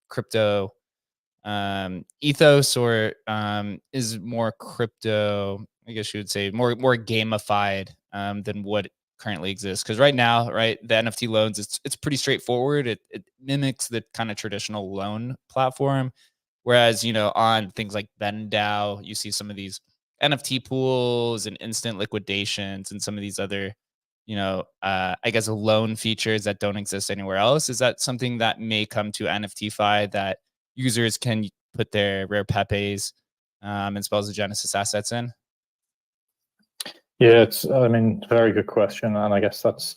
crypto ethos, or is more crypto, I guess you would say more gamified than what currently exists? Because right now, right, the NFT loans, it's pretty straightforward. It mimics the kind of traditional loan platform, whereas on things like BendDAO, you see some of these NFT pools and instant liquidations and some of these other I guess loan features that don't exist anywhere else. Is that something that may come to NFTfi, that users can put their rare Pepes and Spells of Genesis assets in? Yeah, very good question, and I guess that's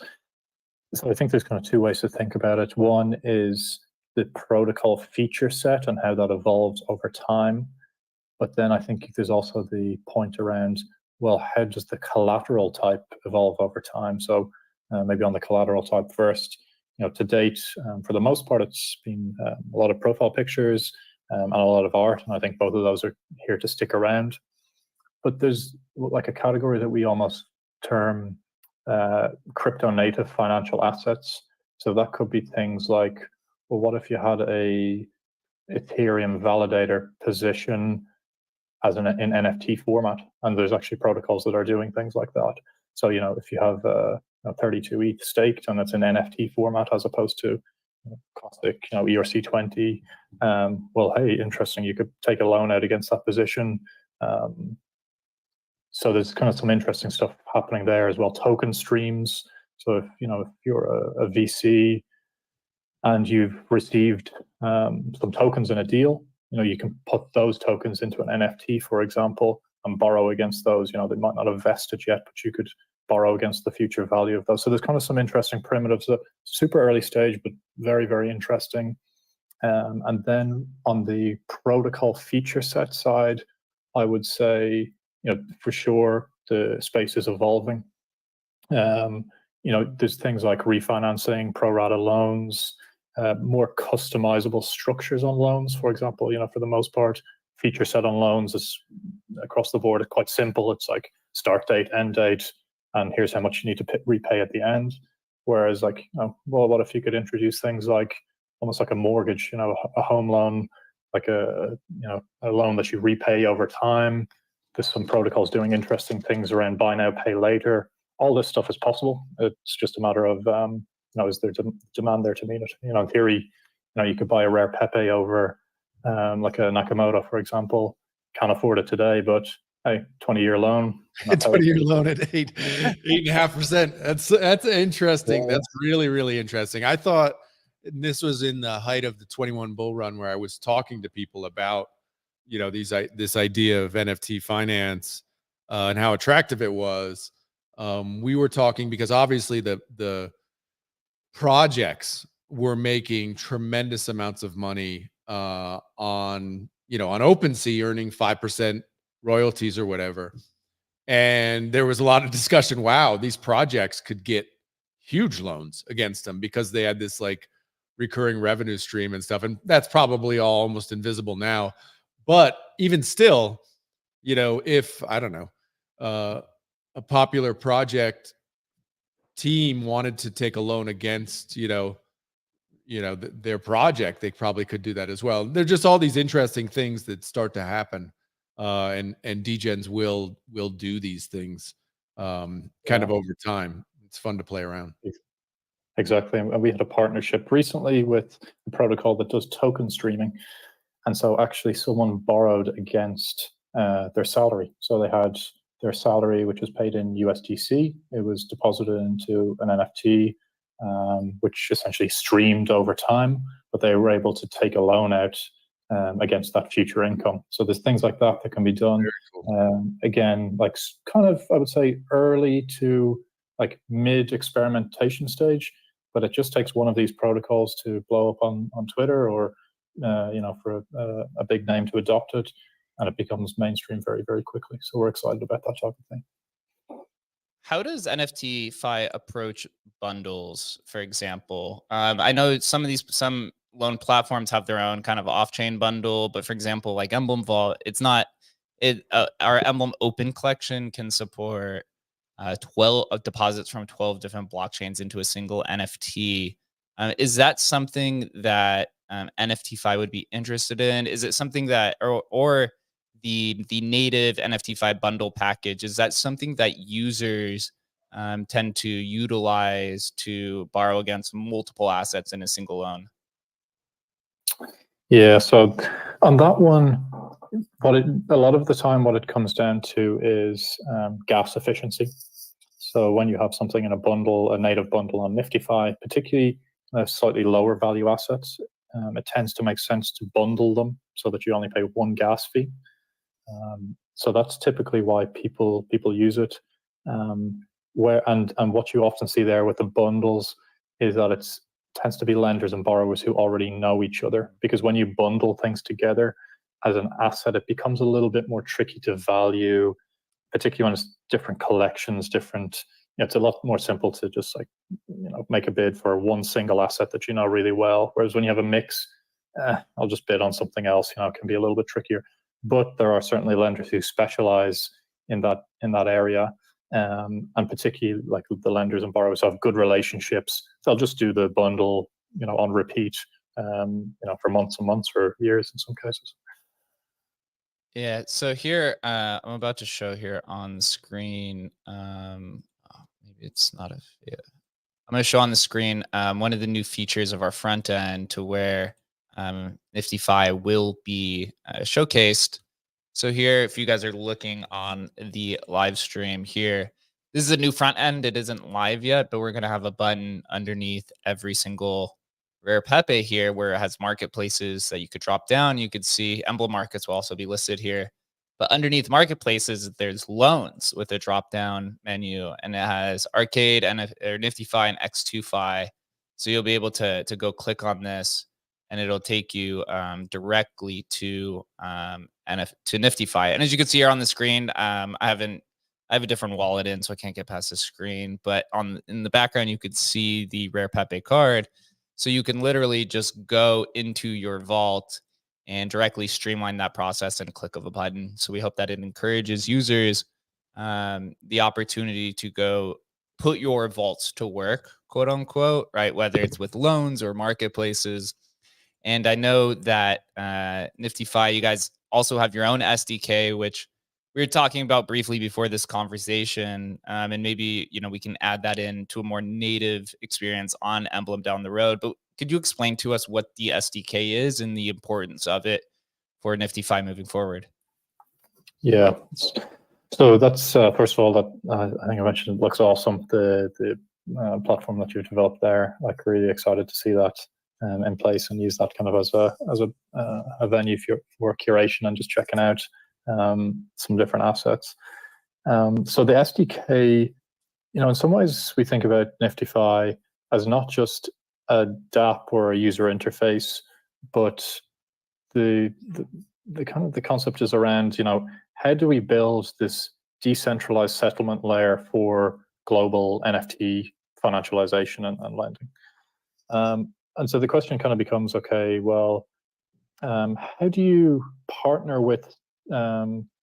So I think there's kind of two ways to think about it. One is the protocol feature set and how that evolves over time. But then I think there's also the point around, well, how does the collateral type evolve over time? So maybe on the collateral type first, to date, for the most part, it's been a lot of profile pictures and a lot of art. And I think both of those are here to stick around. But there's like a category that we almost term crypto native financial assets. So that could be things like, well, what if you had a Ethereum validator position as in NFT format? And there's actually protocols that are doing things like that. So, if you have 32 ETH staked and it's in NFT format as opposed to classic, ERC20, well, hey, interesting, you could take a loan out against that position. So there's kind of some interesting stuff happening there as well. Token streams. So if you're a VC and you've received some tokens in a deal, you can put those tokens into an NFT, for example, and borrow against those. They might not have vested yet, but you could borrow against the future value of those. So there's kind of some interesting primitives. Super early stage, but very, very interesting. And then on the protocol feature set side, I would say, for sure, the space is evolving. There's things like refinancing, pro rata loans, more customizable structures on loans. For example, for the most part, feature set on loans is across the board quite simple. It's like start date, end date, and here's how much you need to repay at the end. Whereas, like, well, what if you could introduce things like almost like a mortgage, a home loan, like a loan that you repay over time. There's some protocols doing interesting things around buy now, pay later. All this stuff is possible. It's just a matter of, is there demand there to meet it? In theory, you could buy a rare Pepe over like a Nakamoto, for example. Can't afford it today, but hey, 20-year loan. 20-year loan at 8.5%. That's interesting. Yeah. That's really, really interesting. I thought this was in the height of the 21 bull run where I was talking to people about, this idea of NFT finance and how attractive it was. We were talking because obviously the projects were making tremendous amounts of money on OpenSea, earning 5% royalties or whatever. And there was a lot of discussion. Wow, these projects could get huge loans against them because they had this like recurring revenue stream and stuff. And that's probably all almost invisible now. But even still, if I don't know, a popular project team wanted to take a loan against, their project, they probably could do that as well. There're just all these interesting things that start to happen. And degens will do these things kind of over time. It's fun to play around. Exactly. And we had a partnership recently with a protocol that does token streaming. And so actually someone borrowed against their salary. So they had their salary, which was paid in USDC. It was deposited into an NFT, which essentially streamed over time, but they were able to take a loan out against that future income. So there's things like that can be done. Cool. Again, like kind of, I would say, early to like mid experimentation stage, but it just takes one of these protocols to blow up on Twitter or for a big name to adopt it, and it becomes mainstream very, very quickly. So we're excited about that type of thing. How does NFTfi approach bundles, for example? I know some loan platforms have their own kind of off-chain bundle, but for example, like Emblem Vault, our Emblem Open Collection can support 12 deposits from 12 different blockchains into a single NFT. Is that something that NFTfi would be interested in? Is it something that, or the native NFTfi bundle package, is that something that users tend to utilize to borrow against multiple assets in a single loan? Yeah, so on that one, a lot of the time what it comes down to is gas efficiency. So when you have something in a bundle, a native bundle on NFTfi, particularly slightly lower value assets, it tends to make sense to bundle them so that you only pay one gas fee. So that's typically why people use it. And what you often see there with the bundles is that it's tends to be lenders and borrowers who already know each other, because when you bundle things together as an asset, it becomes a little bit more tricky to value, particularly when it's different collections, different. It's a lot more simple to just like, make a bid for one single asset that you know really well. Whereas when you have a mix, I'll just bid on something else. It can be a little bit trickier. But there are certainly lenders who specialize in that area. And particularly like the lenders and borrowers have good relationships. They'll just do the bundle, on repeat, for months and months or years in some cases. Yeah. So here, I'm about to show here on the screen. Maybe it's not yeah. I'm going to show on the screen one of the new features of our front end to where NFTfi will be showcased. So here, if you guys are looking on the live stream here, this is a new front end. It isn't live yet, but we're going to have a button underneath every single Rare Pepe here where it has marketplaces that you could drop down. You could see Emblem markets will also be listed here. But underneath marketplaces, there's loans with a drop-down menu, and it has Arcade, NFTfi, and X2fi. So you'll be able to go click on this, and it'll take you directly to NFTfi. And as you can see here on the screen, I have a different wallet in, so I can't get past the screen. But in the background, you could see the Rare Pepe card. So you can literally just go into your vault and directly streamline that process in a click of a button. So we hope that it encourages users the opportunity to go put your vaults to work, quote unquote, right? Whether it's with loans or marketplaces. And I know that NFTfi, you guys also have your own SDK, which we were talking about briefly before this conversation. And maybe, we can add that in to a more native experience on Emblem down the road. But could you explain to us what the SDK is and the importance of it for NFTfi moving forward? Yeah. So that's, first of all, that I think I mentioned, it looks awesome. The platform that you've developed there, like really excited to see that in place and use that kind of as a venue for curation and just checking out some different assets. So the SDK, in some ways we think about NFTfi as not just a dApp or a user interface, but the concept is around, how do we build this decentralized settlement layer for global NFT financialization and lending? And so the question kind of becomes, okay, well, how do you partner with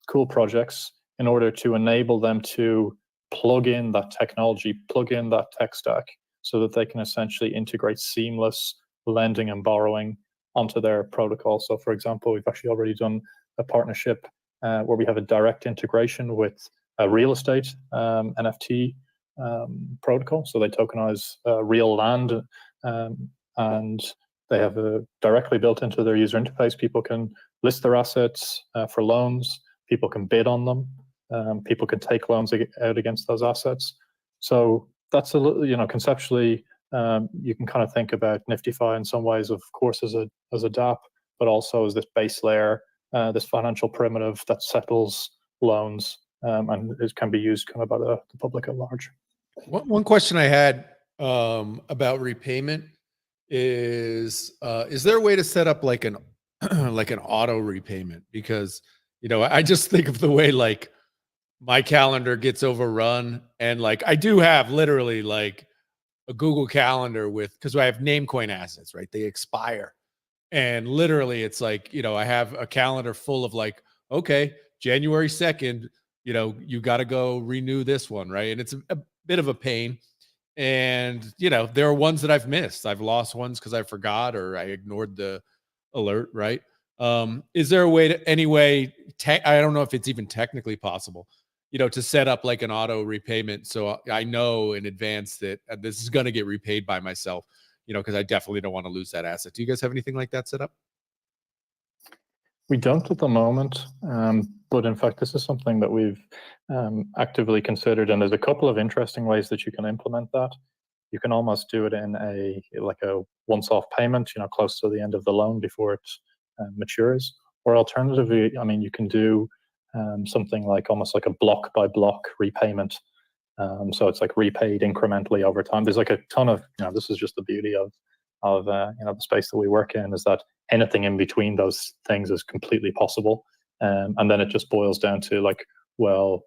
cool projects in order to enable them to plug in that technology, plug in that tech stack, so that they can essentially integrate seamless lending and borrowing onto their protocol? So for example, we've actually already done a partnership where we have a direct integration with a real estate NFT protocol. So they tokenize real land and they have directly built into their user interface. People can list their assets for loans. People can bid on them. People can take loans out against those assets. So that's a little, conceptually, you can kind of think about NFTfi in some ways, of course, as a dApp, but also as this base layer, this financial primitive that settles loans, and it can be used kind of by the public at large. One question I had about repayment is there a way to set up like an like an auto repayment? Because I just think of the way like my calendar gets overrun, and like I do have literally like a Google Calendar because I have Namecoin assets, right? They expire, and literally it's like I have a calendar full of like, okay, January 2nd, you got to go renew this one, right? And it's a bit of a pain. And, there are ones that I've missed. I've lost ones because I forgot or I ignored the alert, right? Is there a way I don't know if it's even technically possible, to set up like an auto repayment so I know in advance that this is going to get repaid by myself, because I definitely don't want to lose that asset. Do you guys have anything like that set up? We don't at the moment, but in fact, this is something that we've actively considered, and there's a couple of interesting ways that you can implement that. You can almost do it in a once-off payment, close to the end of the loan before it matures. Or alternatively, you can do something like almost like a block-by-block repayment. So it's like repaid incrementally over time. There's like a ton of, this is just the beauty of the space that we work in, is that anything in between those things is completely possible. And then it just boils down to like, well,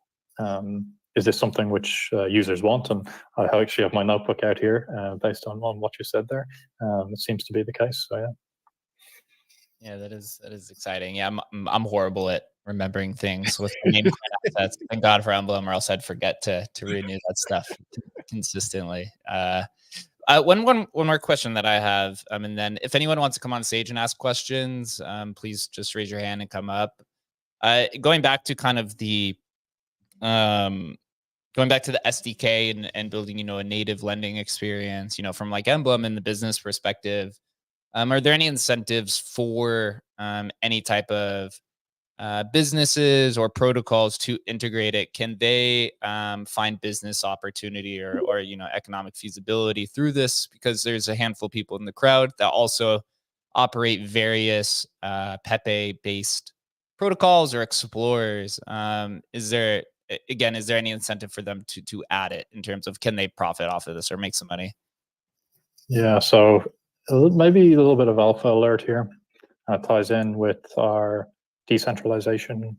is this something which users want? And I actually have my notebook out here based on what you said there. It seems to be the case. So yeah. Yeah, that is exciting. Yeah, I'm horrible at remembering things with name assets. Thank God for Emblem, or else I'd forget to renew that stuff consistently. One more question that I have, and then if anyone wants to come on stage and ask questions, please just raise your hand and come up. Going back to kind of the SDK and building, a native lending experience, from like Emblem and the business perspective. Are there any incentives for any type of businesses or protocols to integrate it? Can they find business opportunity or economic feasibility through this? Because there's a handful of people in the crowd that also operate various Pepe-based protocols or explorers. Is there any incentive for them to add it in terms of, can they profit off of this or make some money? Yeah, so maybe a little bit of alpha alert here. Ties in with our decentralization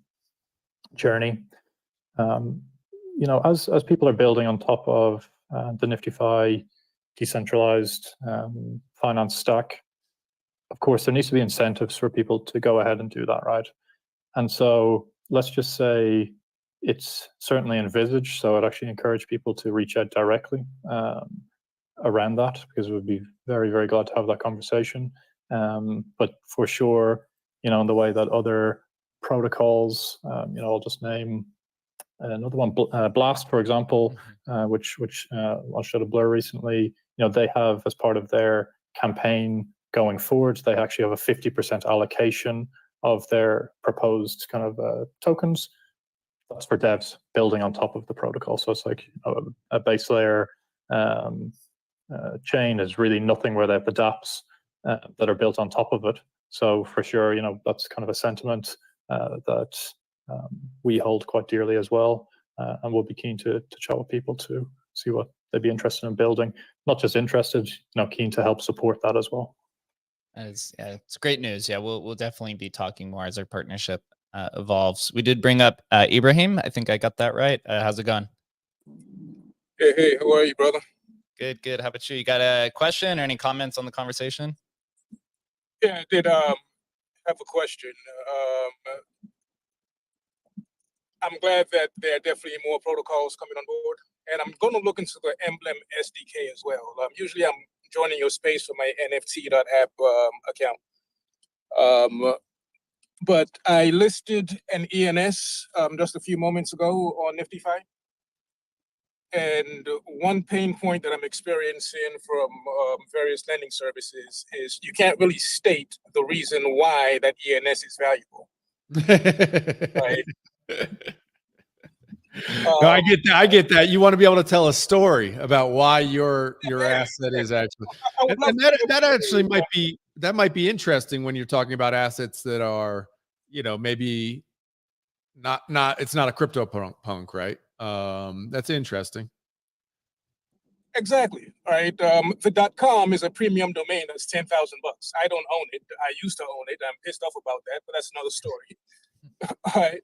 journey. As people are building on top of the NFTfi decentralized finance stack, of course, there needs to be incentives for people to go ahead and do that, right? And so let's just say it's certainly envisaged, so I'd actually encourage people to reach out directly around that, because we'd be very, very glad to have that conversation. But for sure, in the way that other protocols, I'll just name another one, Blast, for example, which I showed a blur recently. They have, as part of their campaign going forward, they actually have a 50% allocation of their proposed kind of tokens. That's for devs building on top of the protocol. So it's like a base layer chain is really nothing where they have the dApps that are built on top of it. So for sure, that's kind of a sentiment that we hold quite dearly as well, and we'll be keen to chat with people to see what they'd be interested in building. Not just interested, keen to help support that as well. It's great news. Yeah, we'll definitely be talking more as our partnership evolves. We did bring up Ibrahim. I think I got that right. How's it going? Hey, how are you, brother? Good. How about you? You got a question or any comments on the conversation? Yeah, I did have a question. I'm glad that there are definitely more protocols coming on board, and I'm going to look into the Emblem SDK as well. Usually I'm joining your space for my NFT.app account. But I listed an ENS just a few moments ago on NFTfi. And one pain point that I'm experiencing from various lending services is you can't really state the reason why that ENS is valuable. Right? No, I get that. You want to be able to tell a story about why your asset is actually, and that actually might be interesting when you're talking about assets that are, maybe not it's not a crypto punk, right? That's interesting. Exactly. All right. The .com is a premium domain that's $10,000. I don't own it. I used to own it. I'm pissed off about that, but that's another story. All right.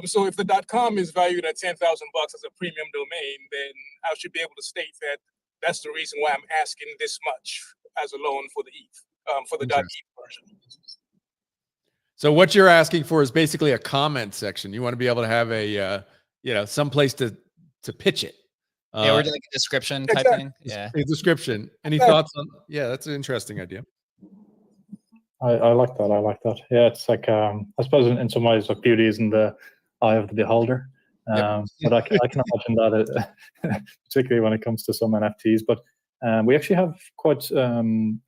So if the .com is valued at $10,000 as a premium domain, then I should be able to state that that's the reason why I'm asking this much as a loan for the ETH, for the .ETH version. So what you're asking for is basically a comment section. You want to be able to have a, some place to pitch it. Yeah, or like a description type thing. Yeah, a description. Any thoughts on? Yeah, that's an interesting idea. I like that. I like that. Yeah, it's like I suppose in some ways, like, beauty is in the eye of the beholder. But I can imagine that, particularly when it comes to some NFTs. But we actually have quite a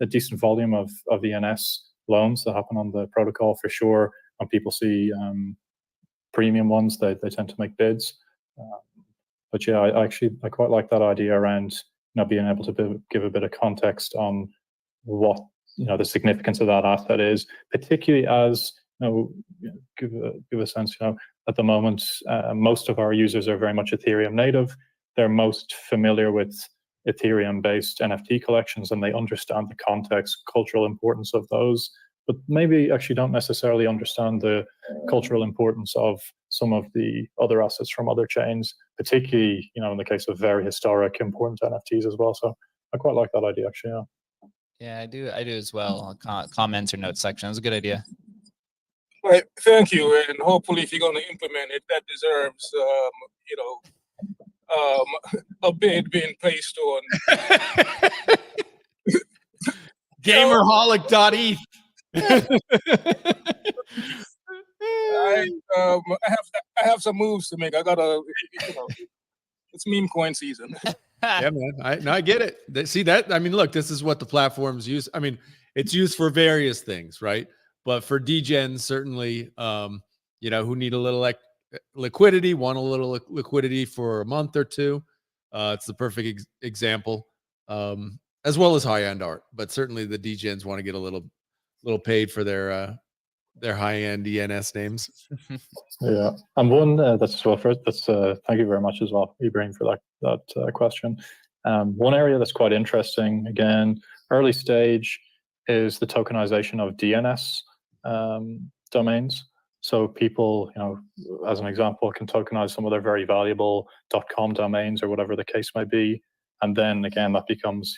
decent volume of ENS loans that happen on the protocol for sure. When people see premium ones, they tend to make bids. But yeah, I quite like that idea around being able to give a bit of context on what the significance of that asset is, particularly as give a sense. At the moment, most of our users are very much Ethereum native. they're most familiar with Ethereum-based NFT collections, and they understand the context, cultural importance of those, but maybe actually don't necessarily understand the cultural importance of some of the other assets from other chains, particularly, in the case of very historic, important NFTs as well. So I quite like that idea, actually. Yeah. Yeah, I do as well. Comments or notes section. It's a good idea. Right. Thank you. And hopefully, if you're going to implement it, that deserves, a bid being placed on. Gamerholic.eth. I have some moves to make. I gotta, it's meme coin season. Yeah, man. I get it. See that? I mean, look, this is what the platforms use. I mean, it's used for various things, right? But for degens, certainly, who need a little liquidity, want a little liquidity for a month or two. It's the perfect example, as well as high-end art. But certainly, the degens want to get a little paid for their high-end ENS names. Yeah, and one that's well. First, that's thank you very much as well, Ibrahim, for that question. One area that's quite interesting, again, early stage, is the tokenization of DNS domains. So people, as an example, can tokenize some of their very valuable .com domains or whatever the case may be, and then again that becomes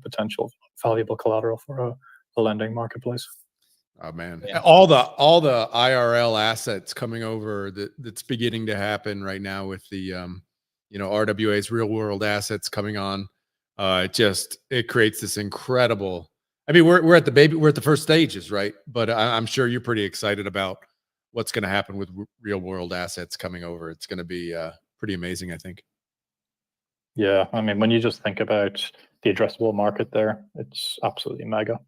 potential valuable collateral for a lending marketplace. Oh man, yeah. all the IRL assets coming over that's beginning to happen right now with the RWA's real world assets coming on. It creates this incredible. I mean, we're at the first stages, right? But I'm sure you're pretty excited about what's going to happen with real world assets coming over. It's going to be pretty amazing, I think. Yeah, I mean, when you just think about the addressable market there, it's absolutely mega.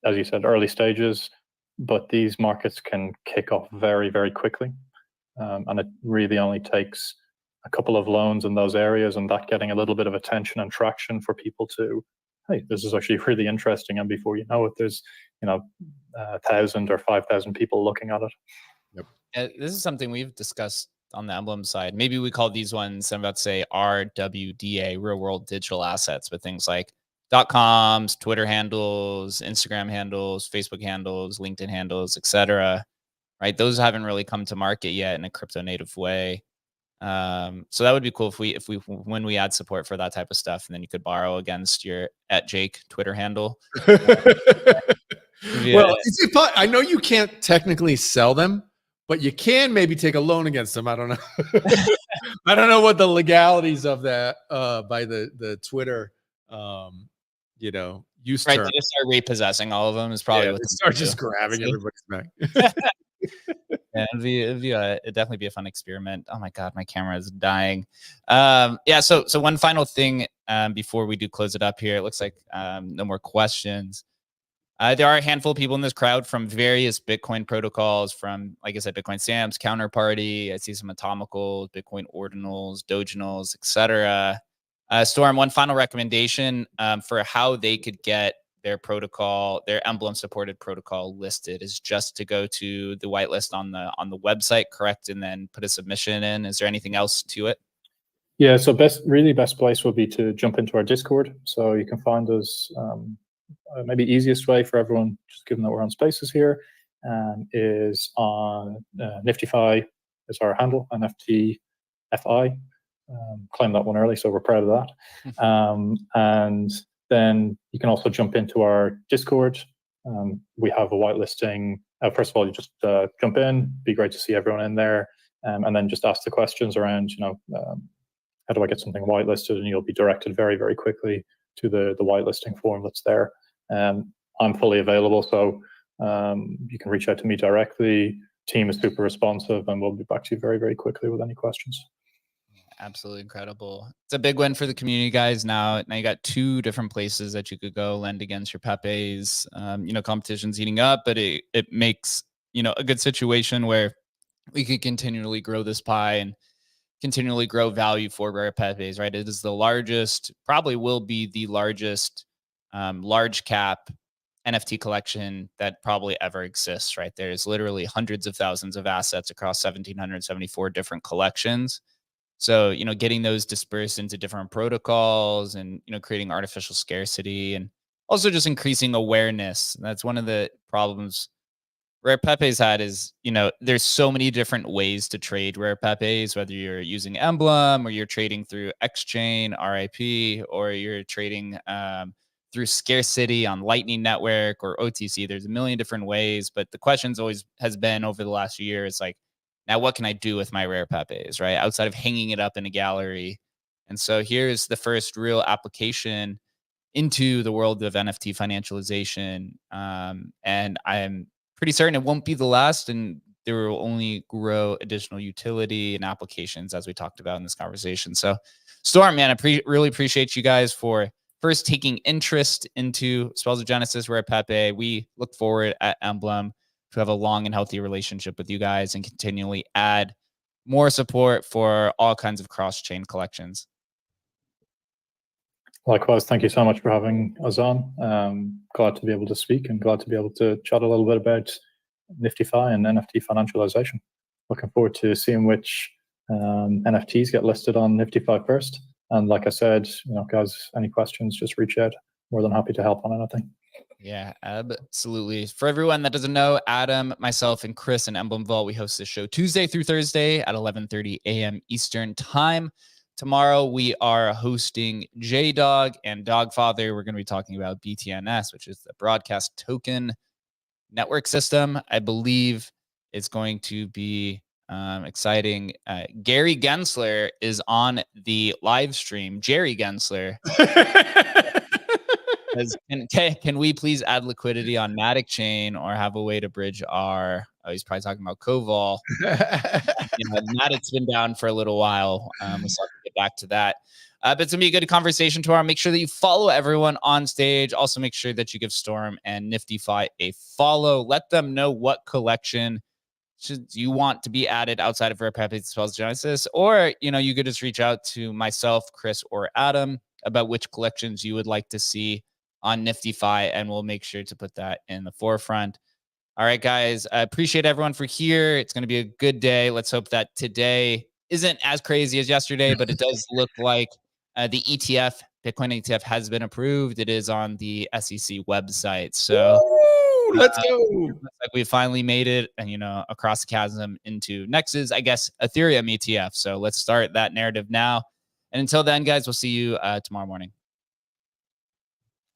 As you said, early stages, but these markets can kick off very, very quickly. And it really only takes a couple of loans in those areas and that getting a little bit of attention and traction for people to, hey, this is actually really interesting. And before you know it, there's, 1,000 or 5,000 people looking at it. Yep. This is something we've discussed on the Emblem side. Maybe we call these ones, I'm about to say RWDA, real world digital assets, but things like .coms, Twitter handles, Instagram handles, Facebook handles, LinkedIn handles, etc. Right? Those haven't really come to market yet in a crypto native way. So that would be cool if we when we add support for that type of stuff, and then you could borrow against your @Jake Twitter handle. Well, I know you can't technically sell them, but you can maybe take a loan against them. I don't know. I don't know what the legalities of that by the Twitter use right, term. they just start repossessing all of them is probably what they start just grabbing everybody's back. Yeah, it'd definitely be a fun experiment. Oh my God, my camera is dying. So one final thing before we do close it up here. It looks like no more questions. There are a handful of people in this crowd from various Bitcoin protocols, from, like I said, Bitcoin Stamps, Counterparty. I see some Atomicals, Bitcoin Ordinals, Doginals, etc. Storm, one final recommendation for how they could get their protocol, their Emblem supported protocol listed, is just to go to the whitelist on the website, correct, and then put a submission in. Is there anything else to it? Yeah, so best place would be to jump into our Discord. So you can find us. Maybe easiest way for everyone, just given that we're on Spaces here, is on NFTfi is our handle, NFTfi. Claimed that one early, so we're proud of that. And then you can also jump into our Discord. We have a whitelisting. First of all, you just jump in. Be great to see everyone in there, and then just ask the questions around, how do I get something whitelisted, and you'll be directed very, very quickly to the whitelisting form that's there. I'm fully available, so you can reach out to me directly. Team is super responsive, and we'll be back to you very, very quickly with any questions. Absolutely incredible. It's a big win for the community, guys. Now you got 2 different places that you could go lend against your Pepes. Competition's heating up, but it makes, a good situation where we can continually grow this pie and continually grow value for rare Pepes, right? It is the largest, probably will be the largest large cap NFT collection that probably ever exists, right? There's literally hundreds of thousands of assets across 1,774 different collections. So, getting those dispersed into different protocols and, creating artificial scarcity and also just increasing awareness. That's one of the problems Rare Pepe's had is, there's so many different ways to trade Rare Pepe's, whether you're using Emblem or you're trading through Xchain, RIP, or you're trading through Scarcity on Lightning Network or OTC. There's a million different ways, but the questions always has been over the last year is like, now what can I do with my Rare Pepe's, right? Outside of hanging it up in a gallery. And so here's the first real application into the world of NFT financialization. And I'm pretty certain it won't be the last, and there will only grow additional utility and applications as we talked about in this conversation. So Storm, man, I really appreciate you guys for first taking interest into Spells of Genesis, Rare Pepe. We look forward at Emblem to have a long and healthy relationship with you guys and continually add more support for all kinds of cross-chain collections. Likewise, thank you so much for having us on. Glad to be able to speak and glad to be able to chat a little bit about NFTfi and NFT financialization. Looking forward to seeing which NFTs get listed on NFTfi first. And like I said, guys, any questions, just reach out. More than happy to help on anything. Yeah, absolutely. For everyone that doesn't know, Adam, myself, and Chris and Emblem Vault, we host this show Tuesday through Thursday at 11:30 a.m. Eastern Time. Tomorrow, we are hosting J-Dog and Dogfather. We're going to be talking about BTNS, which is the Broadcast Token Network System. I believe it's going to be exciting. Gary Gensler is on the live stream. Jerry Gensler. Can we please add liquidity on Matic Chain or have a way to bridge our... Oh, he's probably talking about Koval. Matic's been down for a little while. We still have to get back to that. But it's going to be a good conversation tomorrow. Make sure that you follow everyone on stage. Also, make sure that you give Storm and NFTfi a follow. Let them know what collection should you want to be added outside of Rare Pepe Spells Genesis. Or, you could just reach out to myself, Chris, or Adam about which collections you would like to see on NFTfi, and we'll make sure to put that in the forefront. All right, guys, I appreciate everyone for here. It's going to be a good day. Let's hope that today isn't as crazy as yesterday, but it does look like the ETF, Bitcoin ETF, has been approved. It is on the SEC website. So let's go. Looks like we finally made it, and across the chasm into Nex's, I guess, Ethereum ETF. So let's start that narrative now. And until then, guys, we'll see you tomorrow morning.